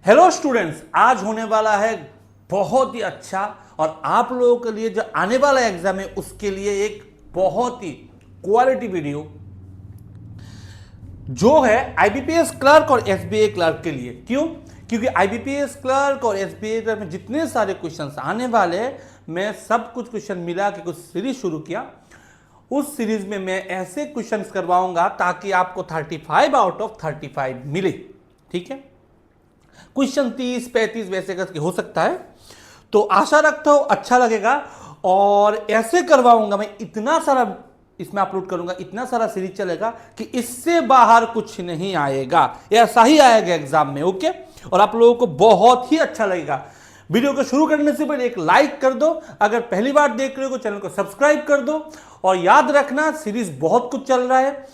Hello students, आज होने वाला है बहुत ही अच्छा और आप लोगों के लिए जो आने वाला एग्जाम है उसके लिए एक बहुत ही क्वालिटी वीडियो जो है आईबीपीएस क्लर्क और एसबीआई क्लर्क के लिए। क्यों? क्योंकि आईबीपीएस क्लर्क और एसबीआई क्लर्क में जितने सारे क्वेश्चंस आने वाले हैं, मैं सब कुछ क्वेश्चन मिला के कुछ सीरीज शुरू किया। उस सीरीज में मैं ऐसे क्वेश्चंस करवाऊंगा ताकि आपको 35 आउट ऑफ 35 मिले। ठीक है, क्वेश्चन 30-35 वैसे करके हो सकता है, तो आशा रखता हूं अच्छा लगेगा। और ऐसे करवाऊंगा मैं, इतना सारा इसमें अपलोड करूंगा, इतना सारा सीरीज चलेगा कि इससे बाहर कुछ नहीं आएगा, ऐसा ही आएगा एग्जाम में। ओके, और आप लोगों को बहुत ही अच्छा लगेगा। वीडियो को शुरू करने से पहले एक लाइक कर दो, अगर पहली बार देख रहे हो तो चैनल को सब्सक्राइब कर दो। और याद रखना, सीरीज बहुत कुछ चल रहा है,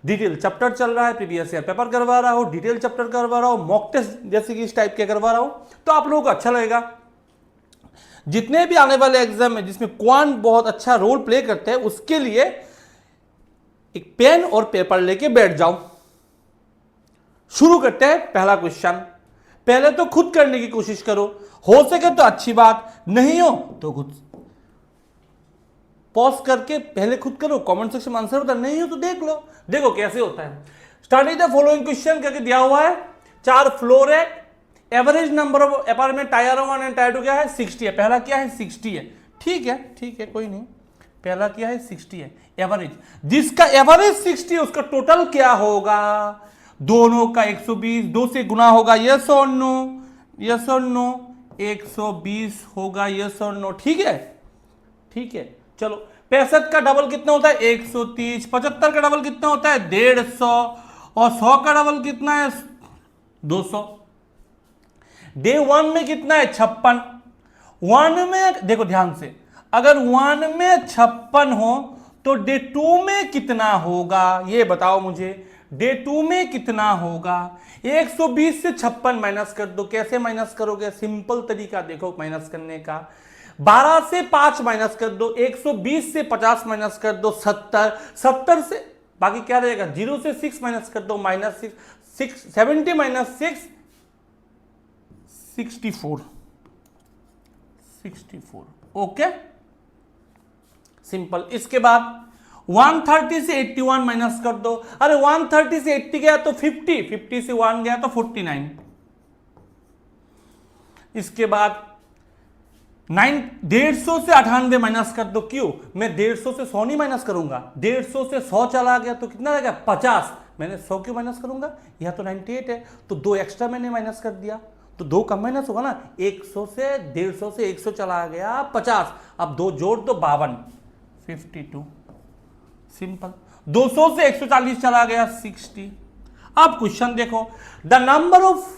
डिटेल चैप्टर चल रहा है, प्रीवियस ईयर पेपर करवा रहा हूं, डिटेल चैप्टर करवा रहा हूं, मॉक टेस्ट जैसे कि इस टाइप के करवा रहा हूं, तो आप लोगों को अच्छा लगेगा। जितने भी आने वाले एग्जाम है जिसमें क्वांट बहुत अच्छा रोल प्ले करते हैं, उसके लिए एक पेन और पेपर लेके बैठ जाओ। शुरू करते हैं पहला क्वेश्चन। पहले तो खुद करने की कोशिश करो, हो सके तो अच्छी बात, नहीं हो तो खुद पॉज करके पहले खुद करो, कमेंट सेक्शन में आंसर होता नहीं हो तो देख लो, देखो कैसे होता है। स्टार्टिंग द फॉलोइंग क्वेश्चन करके दिया हुआ है, 4 फ्लोर है, average number of apartment tyre 1 and tyre 2 क्या है 60 है। पहला क्या है 60 है, ठीक है ठीक है कोई नहीं, पहला क्या है 60 है एवरेज। जिसका एवरेज 60 है उसका टोटल क्या होगा, दोनों का 120 2 से गुना होगा, यस और नो, यस और नो, 120 होगा, यस और नो। ठीक है ठीक है, चलो 65 का डबल कितना होता है 130, 75 का डबल कितना होता है 150, और 100 का डबल कितना है 200। डे 1 में कितना है 56। 1 में देखो ध्यान से, अगर 1 में 56 हो तो डे 2 में कितना होगा, ये बताओ मुझे। डे 2 में कितना होगा, 120 से 56 माइनस कर दो। कैसे माइनस करोगे, सिंपल तरीका देखो माइनस करने का। 12 से 5 माइनस कर दो, 120 से 50 माइनस कर दो 70, 70 से बाकी क्या रहेगा, 0 से 6 माइनस कर दो, माइनस 6, 70 माइनस 6 64, 64। Okay simple. इसके बाद 130 से 81 माइनस कर दो। अरे 130 से 80 गया तो 50, 50 से 1 गया तो 49। इसके बाद 150 से 98 माइनस कर दो। क्यों, मैं 150 से 100 नहीं माइनस करूंगा, 150 से 100 चला गया तो कितना रहेगा 50, मैंने 100 क्यों माइनस करूंगा, यह तो 98 है तो 2 एक्स्ट्रा मैंने माइनस कर दिया, तो 2 कम माइनस होगा ना। 100 से 150 से 100 चला गया 50, अब 2 जोड़ दो 52, 52 सिंपल। 200 से 140 चला गया 60। अब क्वेश्चन देखो, the number of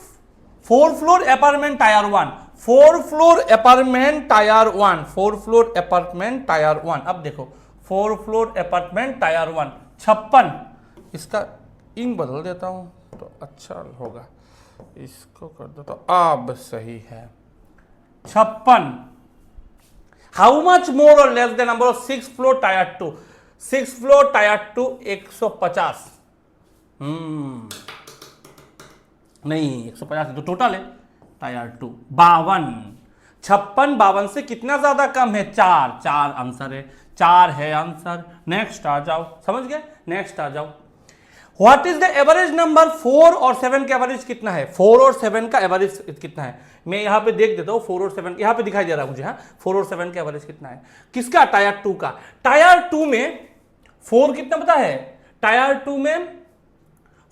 4 floor apartment tyre 1, 4 floor apartment tyre 1, 4 floor apartment tyre 1। अब देखो 4 फ्लोर अपार्टमेंट टायर 1 56, इसका इंक बदल देता हूं तो अच्छा होगा, इसको कर दो तो अब सही है 56। हाउ मच मोर और less the number of 6 floor tyre 2, 6 floor tyre 2 150, नहीं 150 तो टोटल है टायर 2 52, 56 52 से कितना ज्यादा कम है 4, 4 आंसर है, 4 है आंसर। नेक्स्ट आ जाओ, समझ गए, नेक्स्ट आ जाओ। What is the average number, 4 और 7 का एवरेज कितना है, 4 और 7 का एवरेज कितना है, मैं यहां पे देख देता हूं 4 और 7 यहां पे दिखाई दे रहा है मुझे। हाँ 4 और 7 का एवरेज कितना है, किसका, टायर 2 का। टायर 2 में 4 कितना पता है, टायर 2 में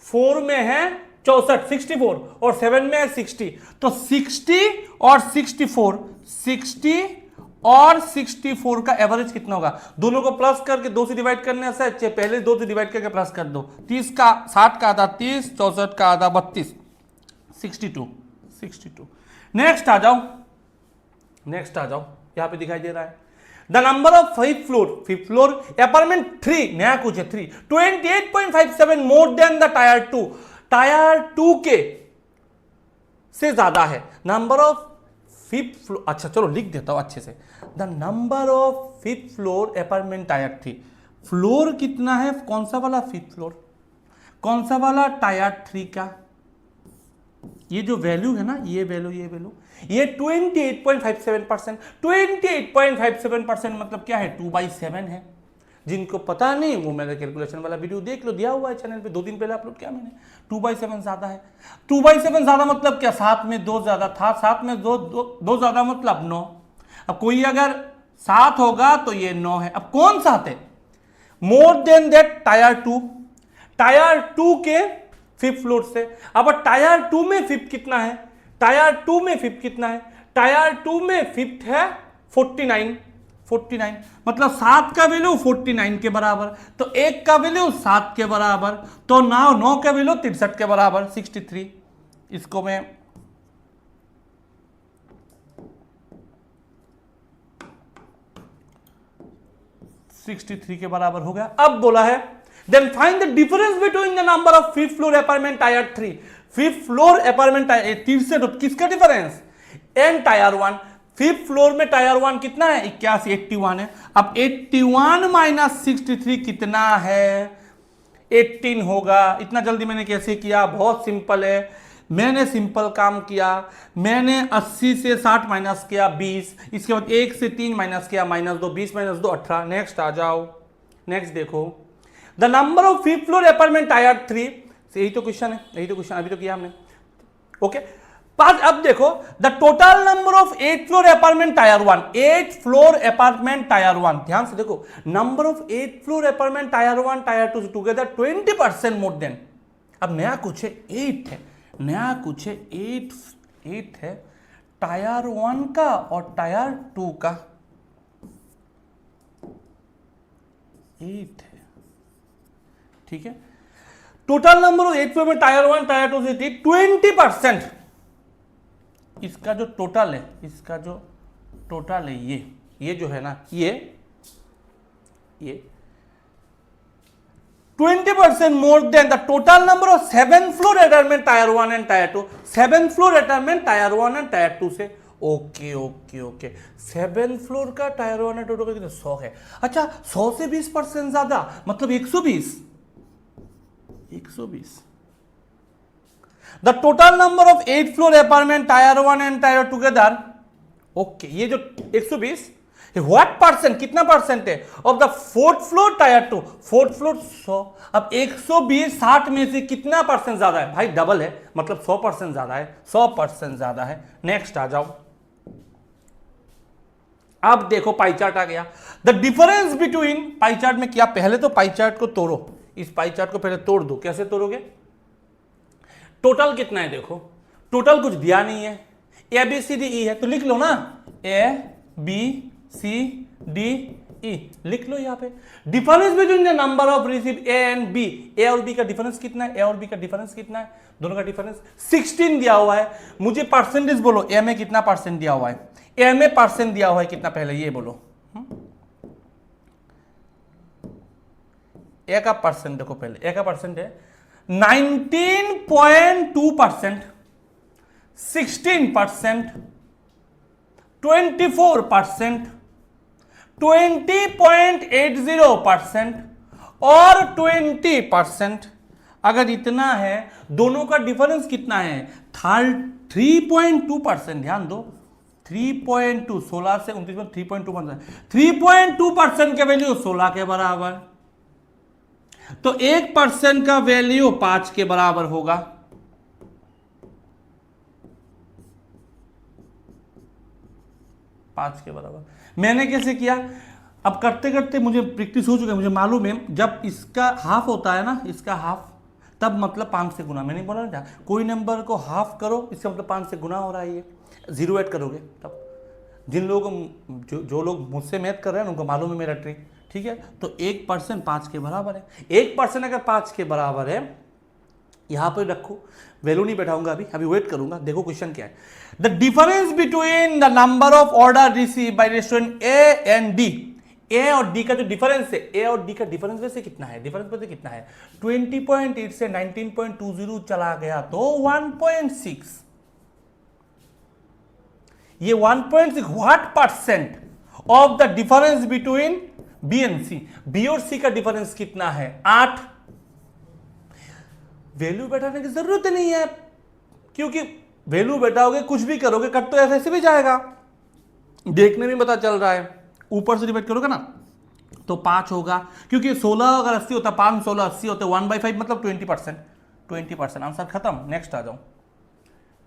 4 में है 64 64 और 7 में है 60, तो 60 और 64, 60 और 64 का एवरेज कितना होगा, दोनों को प्लस करके 2 से डिवाइड करने से अच्छे पहले 2 से डिवाइड करके प्लस कर दो। 30 का 60 का आधा 30, 64 का आधा 32, 62 62। नेक्स्ट आ जाओ, नेक्स्ट आ जाओ, यहां पे दिखाई दे रहा है the number of 5 floor apartment 3, नया कुछ है 3, 28.57 more than the tyre 2, tyre 2 के से ज्यादा है। नंबर ऑफ 5th फ्लोर, अच्छा चलो लिख देता हूं अच्छे से, the number of 5th floor apartment tier 3, floor कितना है, कौन सा वाला 5th फ्लोर, कौन सा वाला टायर 3 का, ये जो वैल्यू है ना, ये वैल्यू ये 28.57%। 28.57% मतलब क्या है, 2/7 है। जिनको पता नहीं वो मेरा कैलकुलेशन वाला वीडियो देख लो, दिया हुआ है चैनल पे, 2 दिन पहले अपलोड किया मैंने। 2/7 ज्यादा है। 2/7 ज्यादा मतलब क्या, 7 में 2 ज्यादा था, 7 में 2 ज्यादा मतलब 9। अब कोई अगर 7 होगा तो ये 9 है। अब कौन सा है, more than that tyre 2, tyre 2 के 5th फ्लोर से। अब टायर 2 में 5th कितना है, टायर 2 में 5th कितना है, टायर 2 में 5th है 49 मतलब 7 का वैल्यू 49 के बराबर, तो 1 का वैल्यू 7 के बराबर, तो 9 का वैल्यू 63 के बराबर 63। इसको मैं के बराबर हो गया। अब बोला है then find the difference between the number of 5th floor apartment tier 3। 5th floor apartment tier 3 से तो किसका difference, and tier 1। 5th floor में टायर 1 कितना है, 81 है। अब 81 माइनस 63 कितना है, 18 होगा। इतना जल्दी मैंने कैसे किया, बहुत सिंपल है। मैंने सिंपल काम किया, मैंने 80 से 60 माइनस किया 20, इसके बाद 1 से 3 माइनस किया -2, 20 - 2 18। नेक्स्ट आ जाओ, नेक्स्ट देखो, the number of 5th floor apartment tier 3। यही तो क्वेश्चन है, यही तो क्वेश्चन अभी तो किया हमने। ओके, अब देखो the total number of 8th floor apartment tyre 1। 8th floor apartment tyre 1, ध्यान से देखो, number of 8th floor apartment tyre 1 tyre 2 together 20% more than. अब नया कुछ है 8 है, नया कुछ है 8 है, टायर 1 का और टायर 2 का 8 है, ठीक है। Total number of 8th floor में टायर 1 टायर 2 से 20%। इसका जो टोटल है, इसका जो टोटल है, ये जो है ना, ये 20% more than the total number of 7th floor apartment tyre 1 and tyre 2। 7th floor apartment tyre 1 and tyre 2 से। ओके 7th फ्लोर का टायर 1 एंड 2 का कितना, 100 है। अच्छा, 100 से 20% ज्यादा मतलब 120। The total number of 8th floor apartment tyre 1 and tyre together. Okay, ये जो 120 व्हाट परसेंट, कितना परसेंट है of the 4th floor tyre 2। 4th floor 100। अब 120 60 में से कितना परसेंट ज्यादा है भाई, डबल है मतलब 100% ज्यादा है, 100% ज्यादा है। नेक्स्ट आ जाओ, अब देखो पाई चार्ट आ गया। The difference between, pie chart में किया, पहले तो पाई चार्ट को तोड़ो, इस पाई चार्ट को पहले तोड़ दो। कैसे तोड़ोगे, टोटल कितना है देखो, टोटल कुछ दिया नहीं है, ABCDE है तो लिख लो ना, ABCDE लिख लो यहां पे। Difference between the number of receive A and B, A और B का डिफरेंस कितना है, A और B का डिफरेंस कितना है, दोनों का डिफरेंस 16 दिया हुआ है। मुझे परसेंटेज बोलो, A में कितना परसेंट दिया हुआ है, A में परसेंट दिया हुआ है कितना, पहले ये बोलो। A का परसेंट देखो, पहले A का परसेंट है 19.2%, 16%, 24%, 20.80% और 20%। अगर इतना है, दोनों का डिफरेंस कितना है, 3.2%। ध्यान दो, 3.2, 16 से 29 में 3.2%, 3.2% का वैल्यू 16 के बराबर, तो 1% का वैल्यू 5 के बराबर होगा। मैंने कैसे किया, अब करते करते मुझे प्रैक्टिस हो चुका है, मुझे मालूम है जब इसका हाफ होता है ना, इसका हाफ, तब मतलब 5 से गुना। मैंने बोला ना, कोई नंबर को हाफ करो इसका मतलब 5 से गुना हो रहा है, ये 0 ऐड करोगे तब। जिन लोगों को जो लोग मुझसे मैथ कर रहे हैं उनको मालूम है मेरा ट्रिक, ठीक है। तो 1% 5 के बराबर है, 1% अगर 5 के बराबर है, यहां पर रखो, वैल्यू नहीं बैठाऊंगा अभी वेट करूंगा। देखो क्वेश्चन क्या है, the difference between the number of order receive by restaurant A and D. A और डी का जो डिफरेंस है, ए और डी का डिफरेंस वैसे कितना है, डिफरेंस वैसे कितना है, 20.8 से 19.20 चला गया तो 1.6। ये 1.6 what percent of the difference between B and C. B और सी का डिफरेंस कितना है, 8। वैल्यू बैठाने की जरूरत नहीं है, क्योंकि वैल्यू बैठाओगे कुछ भी करोगे कट तो ऐसे भी जाएगा, देखने में पता चल रहा है। ऊपर से डिवाइड करोगे ना तो 5 होगा, क्योंकि 16 अगर 80 होता, 5 16 80 होते, 1/5 मतलब 20%, 20%। आंसर खत्म। नेक्स्ट आ जाओ,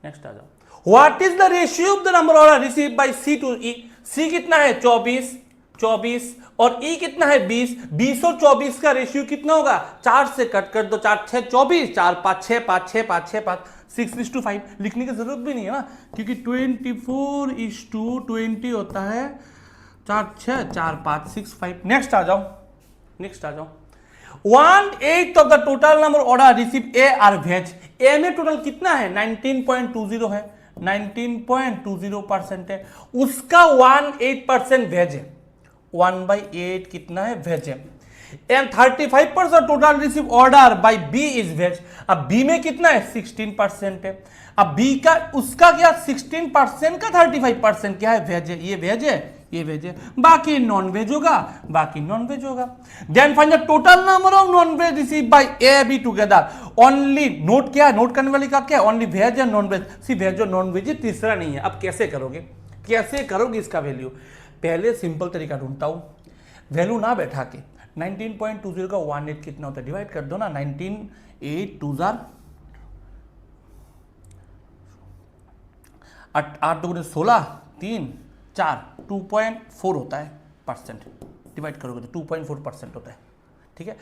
नेक्स्ट आ जाओ। What is the ratio of the number order receive by C to E? C कितना है 24, 24 और ई कितना है 20, 20 और 24 का रेशियो कितना होगा? 4 से कट कर दो, 4 6 24, 4 5 6 5 6 5 6 5 6:5। लिखने की जरूरत भी नहीं है ना, क्योंकि 24:20 होता है, 4 6 4 5 6 5। नेक्स्ट आ जाओ, नेक्स्ट आ जाओ। 1/8 of the total number order receive A are veg. A में टोटल कितना है? 19.20 है, 19.20% है, उसका 1/8% वेज है, 1/8 कितना है? वेज है। And 35% total receive order by B is veg. अब बी में कितना है? 16% है। अब बी का उसका क्या? 16% का 35% क्या है? वेज है। ये वेज है, ये वेज है, बाकी नॉन वेज होगा, बाकी नॉन वेज होगा। Then find the total number of non veg receive by A B together. Only note क्या है? नोट करने वाली का क्या है? Only veg and non veg. C veg और नॉन वेज, तीसरा नहीं है। अब कैसे करोगे, कैसे करोगे इसका वैल्यू? पहले सिंपल तरीका ढूंढता हूं, वैल्यू ना बैठा के 19.20 का 1/8 कितना होता है? डिवाइड कर दो ना, 19 8 2 8 2 16 3 4 2.4 होता है परसेंट। डिवाइड करोगे तो 2.4% होता है। ठीक है,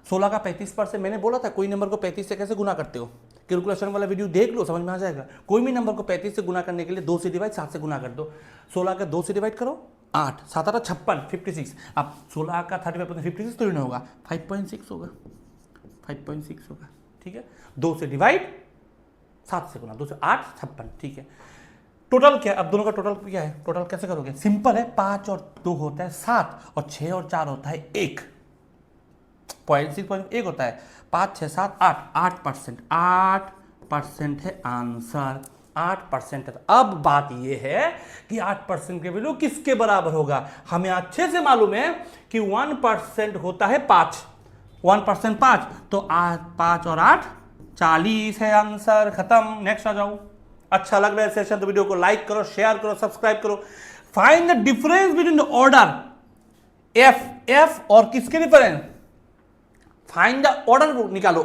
16 का 35%। मैंने बोला था कोई नंबर को 35 से कैसे गुना करते हो, कैलकुलेशन वाला वीडियो देख लो, समझ में आ जाएगा। कोई भी नंबर को 35 से गुना करने के लिए 2 से डिवाइड 7 से गुना कर दो। 16 का 2 से डिवाइड करो 8, 7 8 56 56। अब 16 का 35% 56 तो नहीं होगा, 5.6 होगा, 5.6 होगा। ठीक है, 2 से डिवाइड 7 से गुना, 2 से 8 56। ठीक है, टोटल क्या है? अब दोनों का टोटल क्या है? टोटल कैसे करोगे? सिंपल है, 5 और 2 होता है 7 और 6 और 4 होता है 1, 0.6 होता है, 5 6 7 8, 8%, 8% है आंसर, 8% है। अब बात यह है कि 8% के वैल्यू किसके बराबर होगा? हमें अच्छे से मालूम है कि 1% होता है 5, 1% 5, तो 5 और 8 40 है आंसर, खत्म। नेक्स्ट आ जाओ। अच्छा लग रहा है सेशन तो वीडियो को लाइक करो, शेयर करो, सब्सक्राइब करो। Find the difference between the order F और किसके डिफरेंस? फाइंड द ऑर्डर निकालो,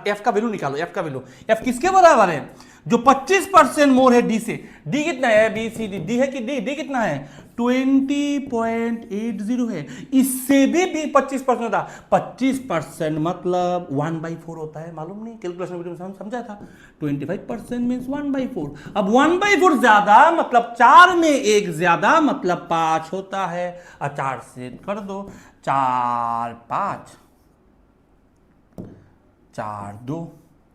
एफ का वैल्यू निकालो, एफ का वैल्यू, एफ किसके बराबर है? जो 25% मोर है डी से। डी कितना है? बी सी डी, डी है कि डी? डी कितना है? 20.80 है। इससे भी 25% होता, 25% मतलब 1/4 होता है। मालूम नहीं, कैलकुलेशन वीडियो में समझा था। 25% मीन्स 1/4। अब 1/4 ज्यादा मतलब 4 में 1 ज्यादा मतलब 5 होता है। 4 से कर दो, 4 5 4 2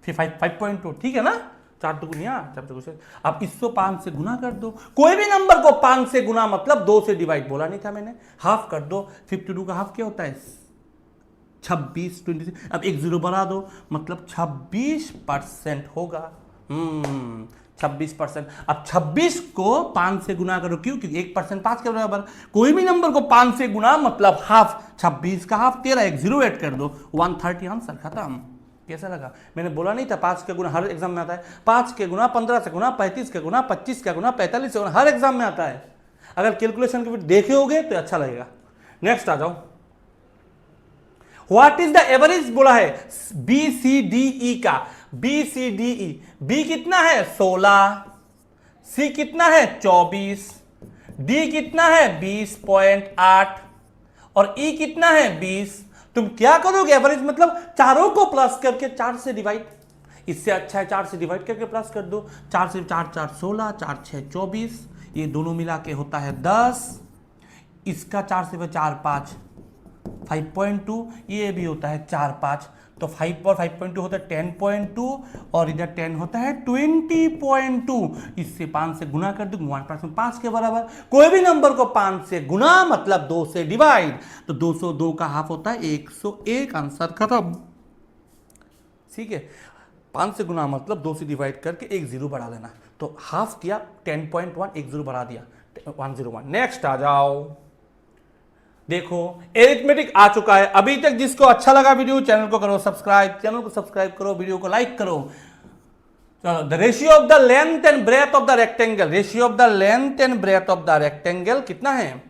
फिर 5.2। ठीक है ना, 4 2 अब इसको 5 से गुना कर दो। कोई भी नंबर को 5 से गुना मतलब 2 से डिवाइड, बोला नहीं था मैंने? हाफ कर दो, 52 का हाफ क्या होता है? 26 26। अब एक 0 बढ़ा दो मतलब 26% होगा। 26%। अब 26 को 5 से गुना करो, क्यों? क्योंकि 1% 5 के बराबर। कोई भी नंबर को 5 से गुना मतलब हाफ, 26 का हाफ 13, एक 0 ऐड कर दो, 130 आंसर, खत्म। कैसा लगा? मैंने बोला नहीं था 5 के गुना हर एग्जाम में आता है? 5 के गुना 15 से गुना, 35 के गुना, 25 के गुना, 45 से गुना, हर एग्जाम में आता है। अगर कैलकुलेशन के वीडियो देखे होगे तो अच्छा लगेगा। नेक्स्ट आ जाओ। व्हाट इज द एवरेज बोला है बी सी डी ई का। B C D E, B कितना है? 16, सी कितना है? 24, डी कितना है? 20.8 और ई कितना है? 20। तुम क्या करोगे? एवरेज मतलब चारों को प्लस करके 4 से डिवाइड। इससे अच्छा है 4 से डिवाइड करके प्लस कर दो। 4 से 4 4 16, 4 6 24, ये दोनों मिला के होता है 10। इसका 4 से 4 5 5.2, ये भी होता है 4 5, तो 5 और 5.2 होता है 10.2 और इधर 10 होता है 20.2। इससे 5 से गुना कर दो, 1% 5 के बराबर। कोई भी नंबर को 5 से गुना मतलब 2 से डिवाइड, तो 202 का हाफ होता है 101, आंसर खत्म। ठीक है, 5 से गुना मतलब 2 से डिवाइड करके एक 0 बढ़ा लेना, तो हाफ किया 10.1, एक 0 बढ़ा दिया 101। नेक्स्ट आ जाओ। देखो एरिथमेटिक आ चुका है। अभी तक जिसको अच्छा लगा वीडियो, चैनल को करो सब्सक्राइब, चैनल को सब्सक्राइब करो, वीडियो को लाइक करो। The ratio of the length and breadth of the rectangle, ratio of the length and breadth of the rectangle कितना है?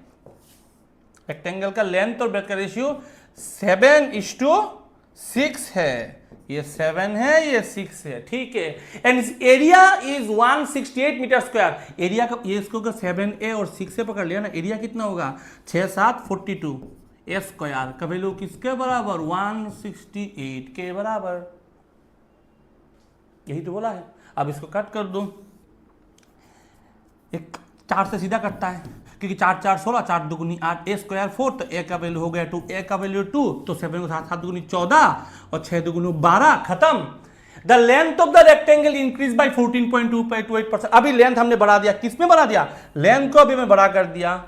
रेक्टेंगल का लेंथ और ब्रेथ का रेशियो 7:6 है। ये 7 है, ये 6 है, ठीक है। And area is 168 metre square. Area का ये इसको 7a और 6 से पकड़ लिया ना, एरिया कितना होगा? 6 7 42 ए स्क्वायर का वैल्यू किसके बराबर? 168 के बराबर। यही तो बोला है। अब इसको कट कर दो, एक 4 से सीधा कटता है क्योंकि 4 4 16, 4 दुगुनी 8, ए स्क्वायर 4, तो ए का वैल्यू हो गया 2, ए का वैल्यू 2, तो 7 को 7 दुगुनी 14 और 6 दुगुनी 12, खत्म। The length of the rectangle increase by 14.28%। अभी लेंथ हमने बढ़ा दिया, किस में बढ़ा दिया? लेंथ को अभी मैं बड़ा कर दिया,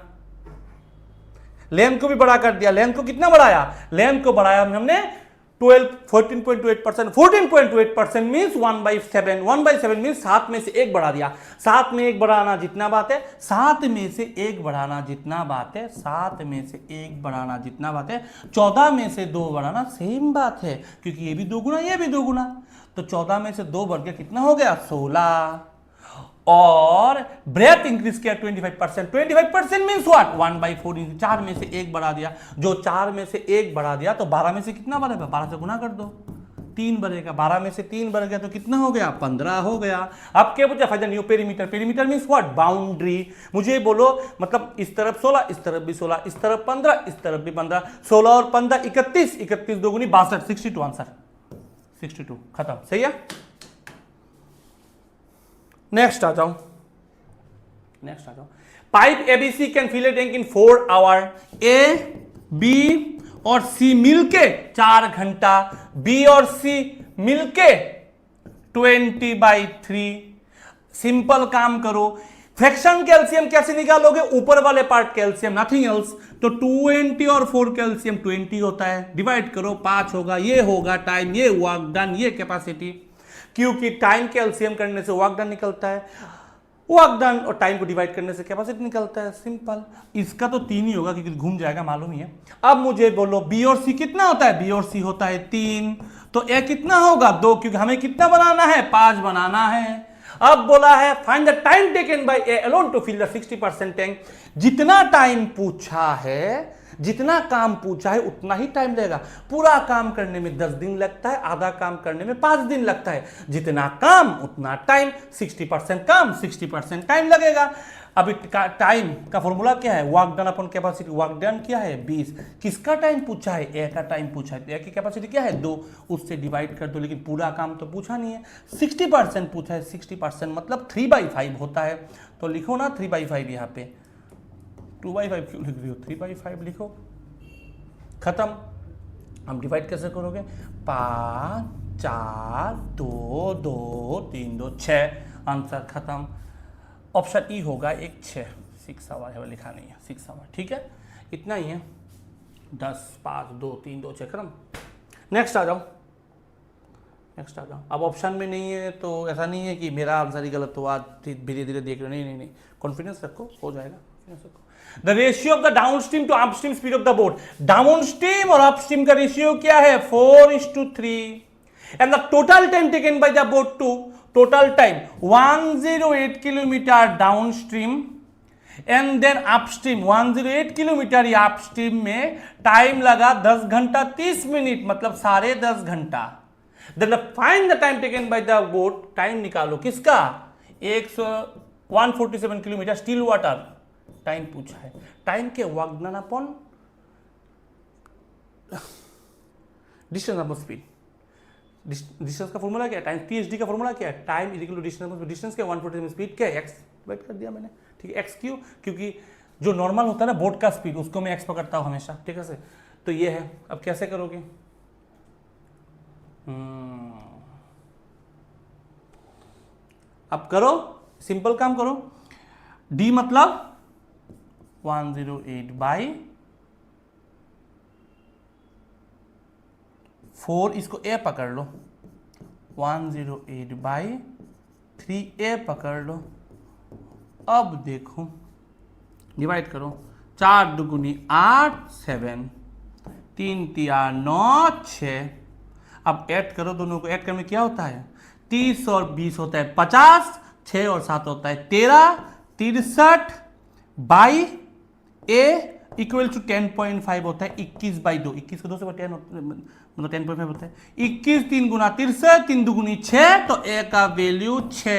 लेंथ को भी बड़ा कर दिया। लेंथ को कितना बढ़ाया? लेंथ को बढ़ाया हमने 14.28%। 14.28% मीन्स 1/7। 1/7 मीन्स 7 में से 1 बढ़ा दिया। 7 में 1 बढ़ाना जितना बात है, 7 में से 1 बढ़ाना जितना बात है, 7 में से 1 बढ़ाना जितना बात है, 14 में से 2 बढ़ाना सेम बात है, क्योंकि ये भी 2 गुना, ये भी 2 गुना। तो 14 में से 2 बढ़ गया, कितना हो गया? 16। और ब्रेथ इंक्रीज किया 25%। 25% मीन्स व्हाट? 1/4। 4 में से 1 बढ़ा दिया, जो 4 में से 1 बढ़ा दिया तो 12 में से कितना बढ़ेगा? 12 से गुना कर दो, 3 बढ़ेगा। 12 में से 3 बढ़ गया तो कितना हो गया? 15 हो गया। अब क्या पूछा? Find the new perimeter. Perimeter means what? Boundary. मुझे बोलो, मतलब इस तरफ 16, इस तरफ भी 16, इस तरफ 15, इस तरफ भी 15, 16 और 15 31, 31 2 गुनी 62, 62 आंसर, 62, खत्म। सही है। नेक्स्ट आ जाओ, नेक्स्ट आ जाओ। Pipe ABC can fill a tank in 4 hour. A, B और सी मिलके 4 घंटा, बी और सी मिलके 20/3। सिंपल काम करो। फ्रैक्शन कैल्शियम कैसे निकालोगे? ऊपर वाले पार्ट कैल्शियम, नथिंग एल्स। तो 20 और 4 कैल्शियम 20 होता है, डिवाइड करो 5 होगा, ये होगा टाइम, ये वर्क डन, ये कैपेसिटी। क्योंकि टाइम कैल्शियम करने से वर्क डन निकलता है, वर्क डन और टाइम को डिवाइड करने से कैपेसिटी निकलता है, सिंपल। इसका तो 3 ही होगा क्योंकि घूम जाएगा, मालूम ही है। अब मुझे बोलो बी और सी कितना होता है? बी और सी होता है 3, तो ए कितना होगा? 2, क्योंकि हमें कितना बनाना है? 5 बनाना है। अब बोला है find the time taken by A alone to fill the 60% tank. जितना टाइम पूछा है, जितना काम पूछा है उतना ही टाइम लगेगा। पूरा काम करने में 10 दिन लगता है, आधा काम करने में 5 दिन लगता है। जितना काम उतना टाइम, 60% काम 60% टाइम लगेगा। अभी टाइम का फॉर्मूला क्या है? Work done upon capacity. Work done क्या है? 20। किसका टाइम पूछा है? ए का टाइम पूछा है, ए की कैपेसिटी क्या है? 2, उससे डिवाइड कर दो। लेकिन पूरा काम तो पूछा नहीं है, 60% पूछा है। 60% मतलब 3/5 होता है, तो लिखो ना 3/5 यहाँ पे। 2/5 क्यों लिख रही हो? 3/5 लिखो, खत्म। हम डिवाइड कैसे करोगे? 5 4 2 2 3 2 6, आंसर खत्म। ऑप्शन ई होगा 1 6, 6 आवर है, लिखा नहीं है 6 आवर, ठीक है। इतना ही है, 10 5 2 3 2 6, खत्म। नेक्स्ट आ जाओ, नेक्स्ट आ जाओ। अब ऑप्शन में नहीं है तो ऐसा नहीं है कि मेरा आंसर ही गलत हुआ, धीरे धीरे देख रहे हो। नहीं, कॉन्फिडेंस रखो, हो जाएगा, कॉन्फिडेंस रखो। The ratio of the downstream to upstream speed of the boat. Downstream और upstream का रेशियो क्या है? 4:3. And the total time taken by the boat to total time 108 kilometre downstream and then upstream 108 kilometre या upstream में time लगा 10 घंटा 30 minute, मतलब 10.5 घंटा। Then find the time taken by the boat. Time निकालो किसका? 147 किलोमीटर स्टिल वाटर टाइम पूछा है। टाइम के work done upon distance upon speed. Distance का फॉर्मूला क्या है? टाइम पीएचडी का फॉर्मूला क्या है? Time is equal to distance upon distance के 147 स्पीड क्या है? एक्स डिवाइड कर दिया मैंने, ठीक है। एक्स क्यों? क्योंकि जो नॉर्मल होता है ना बोट का स्पीड, उसको मैं एक्स पकड़ता हूं हमेशा, ठीक है से। तो ये है। अब कैसे करोगे? अब करो, सिंपल काम करो। डी मतलब 108/4, इसको ए पकड़ लो, 108/3 ए पकड़ लो। अब देखो डिवाइड करो, 4 दुगुनी 8 7, 3 तिया 9 6। अब ऐड करो, दोनों को ऐड करने में क्या होता है? 30 और 20 होता है 50, 6 और 7 होता है 13, 63 बाई ए इक्वल टू 10.5 होता है 21/2, 21 को 2 से 10 मतलब 10.5 होता है 21, 3 गुना 63, 3 दुगुनी 6, तो ए का वैल्यू 6,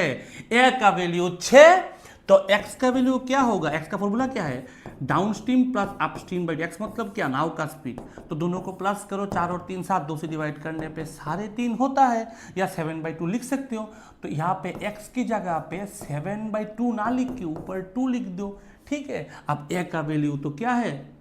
ए का वैल्यू 6, तो x का वैल्यू क्या होगा, x का फॉर्मूला क्या है, down stream plus up stream by x मतलब क्या, नाव का स्पीड, तो दोनों को प्लस करो, 4 और 3 7, 2 से डिवाइड करने पे 3.5 होता है, या 7/2 लिख सकते हो। तो यहाँ पे x की जगह पे 7/2 ना लिख के ऊपर 2 लिख दो, ठीक है। अब a का वैल्यू तो क्या है,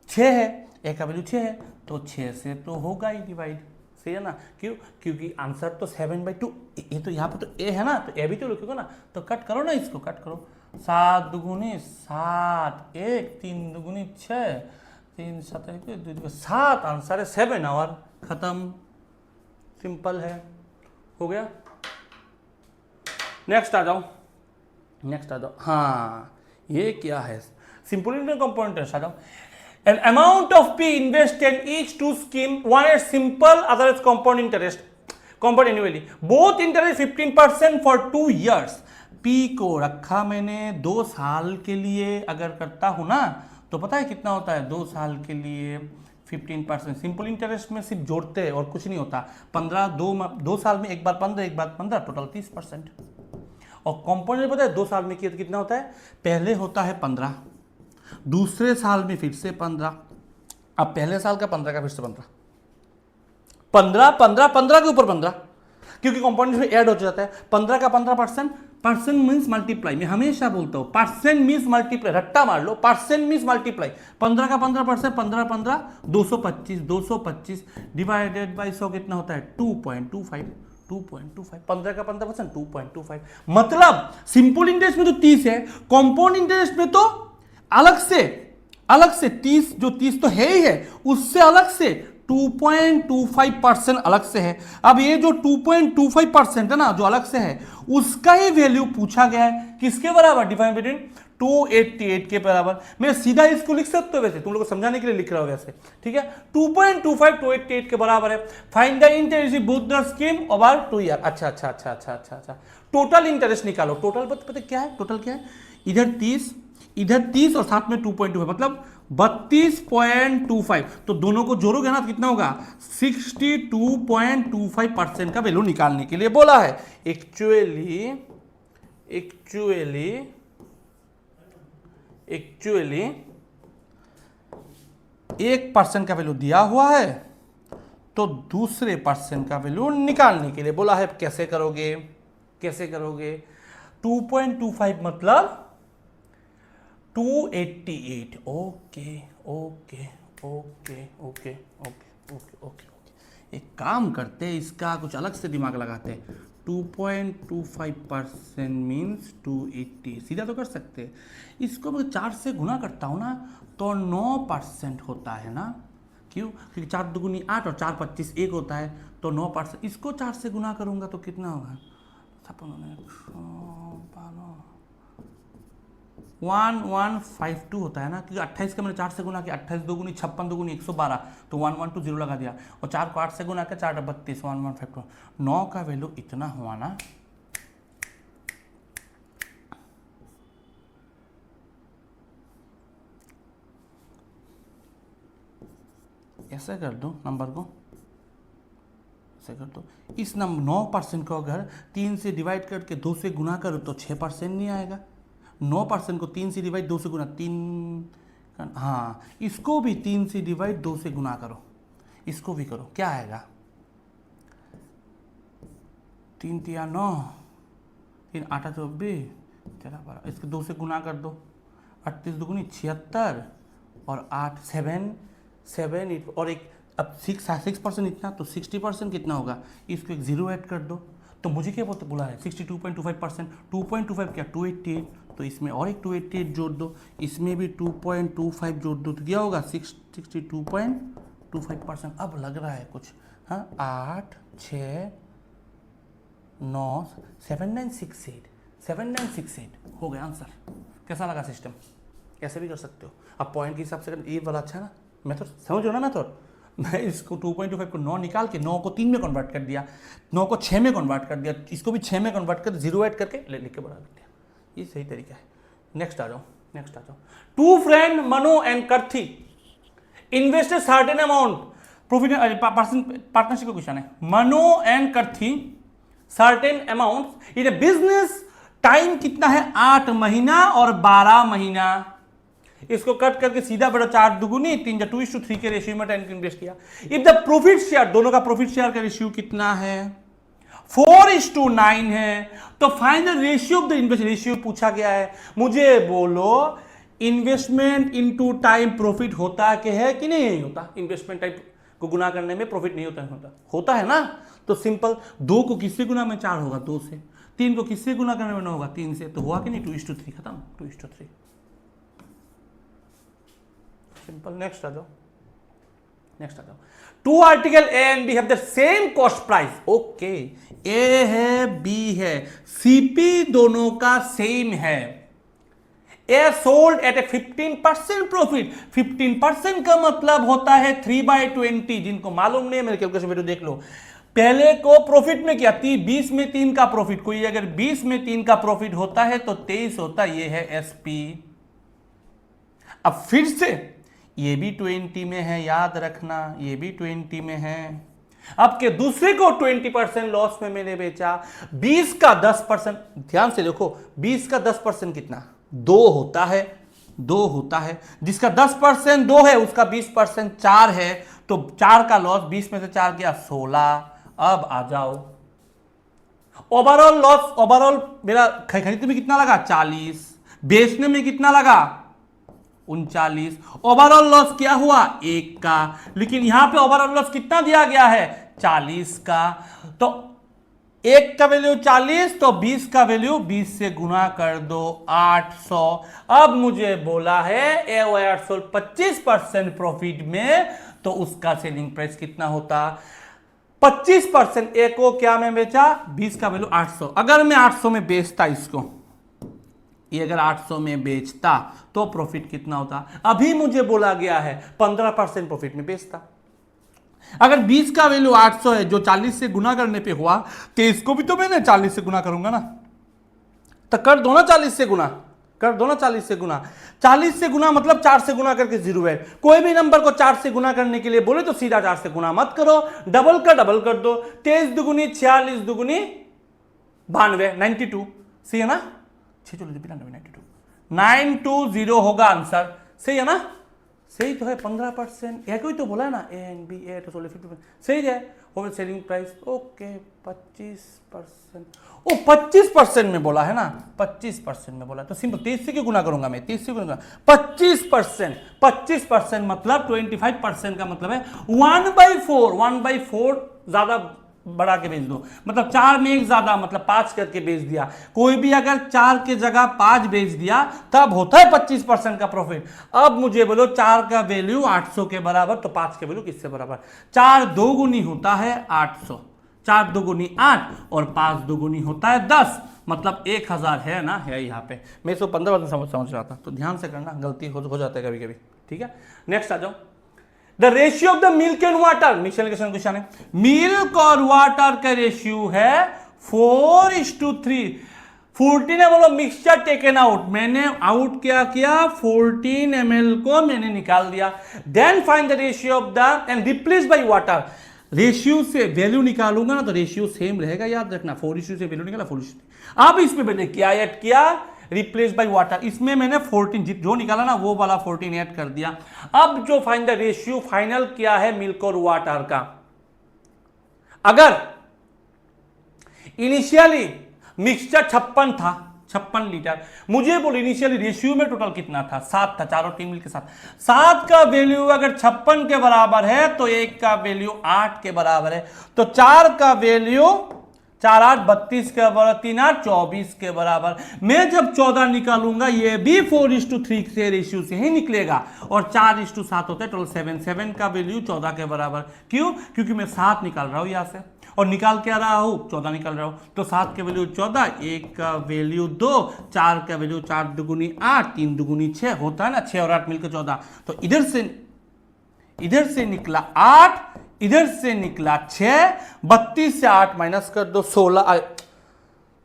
6 है, a का वैल्यू 6 है, तो 6 से तो होगा ही डिवाइड, सही है ना, क्यों, क्योंकि आंसर तो 7/2, ये तो यहाँ पे तो a है ना, तो a भी तो लिखोगे ना, तो कट करो ना, इसको कट करो, 7 दुगुनी 7, 1 3 दुगुनी 6, 3 7 7, आंसर है 7 और खत्म, सिंपल है, हो गया। नेक्स्ट आ जाओ, नेक्स्ट आ जाओ, हाँ ये क्या है, सिंपल इंटरेस्ट कंपाउंड इंटरेस्ट आ जाओ। An amount of P invested in each two scheme, one is simple, other is compound interest, compound annually. Both interest 15% for 2 years. P को रखा मैंने 2 साल के लिए, अगर करता हूं ना तो पता है कितना होता है, 2 साल के लिए 15%। सिंपल इंटरेस्ट में सिर्फ जोड़ते हैं और कुछ नहीं होता, 15 दो साल में एक बार 15 एक बार 15, टोटल 30%। और कंपाउंड पता है 2 साल में कितना होता है, पहले होता है 15, दूसरे साल में फिर से 15, अब पहले साल का 15 का फिर से 15, 15 के ऊपर 15, क्योंकि कंपाउंड में ऐड हो जाता है, 15 का 15%, परसेंट मीन्स मल्टीप्लाई, मैं हमेशा बोलता हूं परसेंट मीन्स मल्टीप्लाई, रट्टा मार लो, परसेंट मीन्स मल्टीप्लाई, 15 का 15%, 15 15 225, 225 डिवाइडेड बाई 100 कितना होता है 2.25, 2.25, 15 का 15% 2.25, मतलब सिंपल इंटरेस्ट में तो 30 है, कंपाउंड इंटरेस्ट में तो अलग से 30, जो 30 तो है ही है, उससे अलग से 2.25% अलग से है। अब ये जो 2.25% है ना, जो अलग से है, उसका ही वैल्यू पूछा गया है, किसके बराबर, डिफाइन बिटवीन 288 के बराबर। मैं सीधा इसको लिख सकते हो, वैसे तुम लोग को समझाने के लिए लिख रहा हूं वैसे, ठीक है, 2.25 288 के बराबर है। Find the interest both the scheme over 2 year. अच्छा, टोटल इंटरेस्ट निकालो, टोटल पता क्या है, टोटल क्या है, इधर 30 और साथ में 2.25 मतलब 32.25, तो दोनों को जोड़ोगे ना तो कितना होगा, 62.25% का वैल्यू निकालने के लिए बोला है। एक्चुअली 1% का वैल्यू दिया हुआ है, तो दूसरे परसेंट का वैल्यू निकालने के लिए बोला है। कैसे करोगे 2.25 मतलब 288, ओके, एक काम करते हैं, इसका कुछ अलग से दिमाग लगाते हैं, 2.25% मीन्स 280, सीधा तो कर सकते हैं, इसको मैं 4 से गुना करता हूँ ना तो 9% होता है ना, क्यों, क्योंकि 4 दुगुनी 8 और 4 25 1 होता है, तो 9%, इसको 4 से गुना करूँगा तो कितना होगा, 1152 होता है ना, क्योंकि 28 का मैंने 4 से गुना किया, 28 दुगुनी 56 दुगुनी 112, तो 1120 लगा दिया, और 4 को 8 से गुना किया, 4 32, 1152, 9 का वैल्यू इतना हुआ ना, ऐसे कर दो नंबर को, ऐसे कर दो, इस नंबर 9% को अगर 3 से डिवाइड करके 2 से गुना करो तो 6% नहीं आएगा, 9% को 3 से डिवाइड 2 से गुना 3, हाँ इसको भी 3 से डिवाइड 2 से गुना करो, इसको भी करो, क्या आएगा, 3 3 9, 3 8 24, 13 12, इसको 2 से गुना कर दो, 38 दुगुनी 76 और 8 7 और एक, अब 6% इतना, तो 60% कितना होगा, इसको एक 0 ऐड कर दो, तो मुझे क्या बोलते बोला है 62.25%, 2.25 क्या 288, तो इसमें और एक 288 जोड़ दो, इसमें भी 2.25 जोड़ दो, तो क्या होगा 62.25%। अब लग रहा है कुछ, हाँ 8 6 9 7968 हो गया आंसर। कैसा लगा सिस्टम, कैसे भी कर सकते हो, अब पॉइंट के हिसाब से, ये वाला अच्छा है ना, मेथड समझ लो ना, मैं इसको 2.25 को 9 निकाल के 9 को 3 में कन्वर्ट कर दिया, 9 को 6 में कन्वर्ट कर दिया, इसको भी 6 में कन्वर्ट कर 0 ऐड करके लिख के बढ़ा दिया। ये सही तरीका है। नेक्स्ट आ जाओ। Two friend Manu and Karthi invested certain amount profit partnership का क्वेश्चन है। Manu and Karthi certain amount in business, time कितना है 8 महीना और 12 महीना। इसको कट करके सीधा बड़ा 4 दुगुनी 3 2:3 के रेशियो में टाइम इन्वेस्ट किया। इफ द प्रॉफिट शेयर, दोनों का प्रॉफिट शेयर का रेशियो कितना है 4:9 है, तो final ratio of the invest, ratio पूछा गया है। मुझे बोलो इन्वेस्टमेंट इनटू टाइम प्रॉफिट होता कि है कि नहीं होता? इन्वेस्टमेंट टाइम को गुना करने में प्रॉफिट नहीं होता है ना। तो सिंपल 2 को किससे गुना में 4 होगा 2 से, 3 को किससे गुना करने में 9 होगा 3 से, तो हुआ कि नहीं 2:3 खत्म 2:3 सिंपल। नेक्स्ट आ जाओ। Two article A and B have the same cost price. Okay, A है बी है, सीपी दोनों का सेम है। ए सोल्ड एट ए 15% प्रॉफिट। 15% का मतलब होता है 3/20। जिनको मालूम नहीं है मेरे कैलकुलेशन वीडियो देख लो। पहले को प्रॉफिट में क्या 20 में 3 का प्रॉफिट, कोई अगर 20 में 3 का प्रॉफिट होता है तो 23 होता है, ये है एसपी। अब फिर से ये भी 20 में है, याद रखना ये भी 20 में है। अब के दूसरे को 20% लॉस में मैंने बेचा। 20 का 10%, ध्यान से देखो 20 का 10% कितना 2 होता है, जिसका 10% 2 है उसका 20% 4 है, तो 4 का लॉस 20 में से 4 गया 16। अब आ जाओ ओवरऑल लॉस, ओवरऑल मेरा खरीदने में कितना लगा 40, बेचने में कितना लगा 39। ओवरऑल लॉस क्या हुआ 1 का, लेकिन यहां पे ओवरऑल लॉस कितना दिया गया है 40 का। तो 1 का वैल्यू 40, तो 20 का वैल्यू 20 से गुना कर दो 800। अब मुझे बोला है ए 25% प्रॉफिट में, तो उसका सेलिंग प्राइस कितना होता 25%। ए को क्या में बेचा 20 का वैल्यू 800। अगर मैं 800 में बेचता इसको, ये अगर 800 में बेचता तो प्रॉफिट कितना होता? अभी मुझे बोला गया है 15% प्रॉफिट में बेचता। अगर 20 का वैल्यू 800 है जो 40 से गुना करने पे हुआ, तो इसको भी तो मैंने 40 से गुना करूंगा ना, तो कर दो ना 40 से गुना, कर दो ना 40 से गुना। 40 से गुना मतलब 4 से गुना करके 0 है। कोई भी नंबर को 4 से गुना करने के लिए बोले तो सीधा 4 से गुना मत करो, डबल कर दो। 23 दुगुनी 46 दुगुनी 92 92, सही है ना, 920 होगा आंसर, सही है ना, सही तो है 15%। एक ही तो बोला है ना ए एंड बी, ए तो 50%, सही है। ओवर सेलिंग प्राइस ओके 25%, ओ 25% में बोला है ना, 25% में बोला, तो सिंपल 30 से क्यों गुना करूंगा मैं, 30 से गुना 25% मतलब 25% का मतलब है 1/4 ज्यादा बढ़ा के बेच दो, मतलब 4 में 1 ज्यादा मतलब 5 करके बेच दिया। कोई भी अगर 4 के जगह 5 बेच दिया तब होता है 25% का प्रॉफिट। अब मुझे बोलो 4 का वैल्यू 800 के बराबर, तो 5 के वैल्यू किससे बराबर? 4 2 होता है 800, 4 2 8 और 5 2 होता है 10, मतलब 1000 है ना, है यहाँ पे। मैं इसको 15% समझ रहा था, तो ध्यान से करना, गलती हो जाता है कभी कभी, ठीक है। नेक्स्ट आ जाओ। The ratio of the milk and water, question है, मिल्क और वाटर का रेशियो है 4:3। 14 बोलो मिक्सचर टेकन आउट, मैंने आउट क्या किया 14 ml को मैंने निकाल दिया। Then find the ratio of the and replace by water. Ratio से वैल्यू निकालूंगा ना तो रेशियो सेम रहेगा, याद रखना 4:3 से वैल्यू निकाला 4:3। अब इसमें मैंने क्या ऐड किया रिप्लेस बाय वाटर, इसमें मैंने 14 जो निकाला ना वो वाला 14 ऐड कर दिया। अब जो फाइंड द रेशियो फाइनल क्या है मिल्क और वाटर का, अगर इनिशियली मिक्सचर 56 था 56 लीटर, मुझे बोल इनिशियली रेशियो में टोटल कितना था 7 था, 4 और 3 मिलकर 7। 7 का वैल्यू अगर 56 के बराबर है तो 1 का वैल्यू 8 के बराबर है, तो 4 का वैल्यू 4 8 32 के बराबर, 3 8 24 के बराबर। मैं जब 14 निकालूंगा ये भी 4:3 से रेशियो से ही निकलेगा, और 4:7 होता है टोटल 7 का वैल्यू 14 के बराबर। क्यों? क्योंकि मैं 7 निकाल रहा हूं यहां से और निकाल क्या रहा हूं 14 निकाल रहा हूं, तो 7 के वैल्यू 14, 1 का वैल्यू 2, 4 का वैल्यू 4 2 8, 3 2 6 होता है ना, 6 और 8 मिलकर 14। तो इधर से इधर से निकला 8, इधर से निकला 6, 32 से 8 माइनस कर दो 16,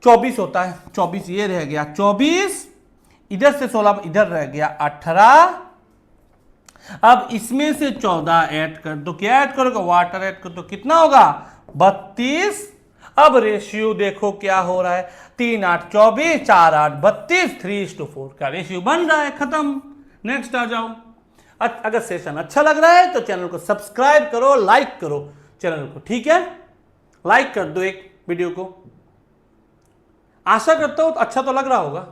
24 होता है, 24 ये रह गया 24, इधर से 16 इधर रह गया 18। अब इसमें से 14 ऐड कर दो, क्या ऐड करोगे, वाटर ऐड कर दो, कितना होगा 32। अब रेशियो देखो क्या हो रहा है, 3 8 24, 4 8 32, 3:4 का रेशियो बन रहा है, खत्म। नेक्स्ट आ जाओ। अगर सेशन अच्छा लग रहा है तो चैनल को सब्सक्राइब करो, लाइक करो चैनल को, ठीक है, लाइक कर दो एक वीडियो को। आशा करता हूं अच्छा तो लग रहा होगा।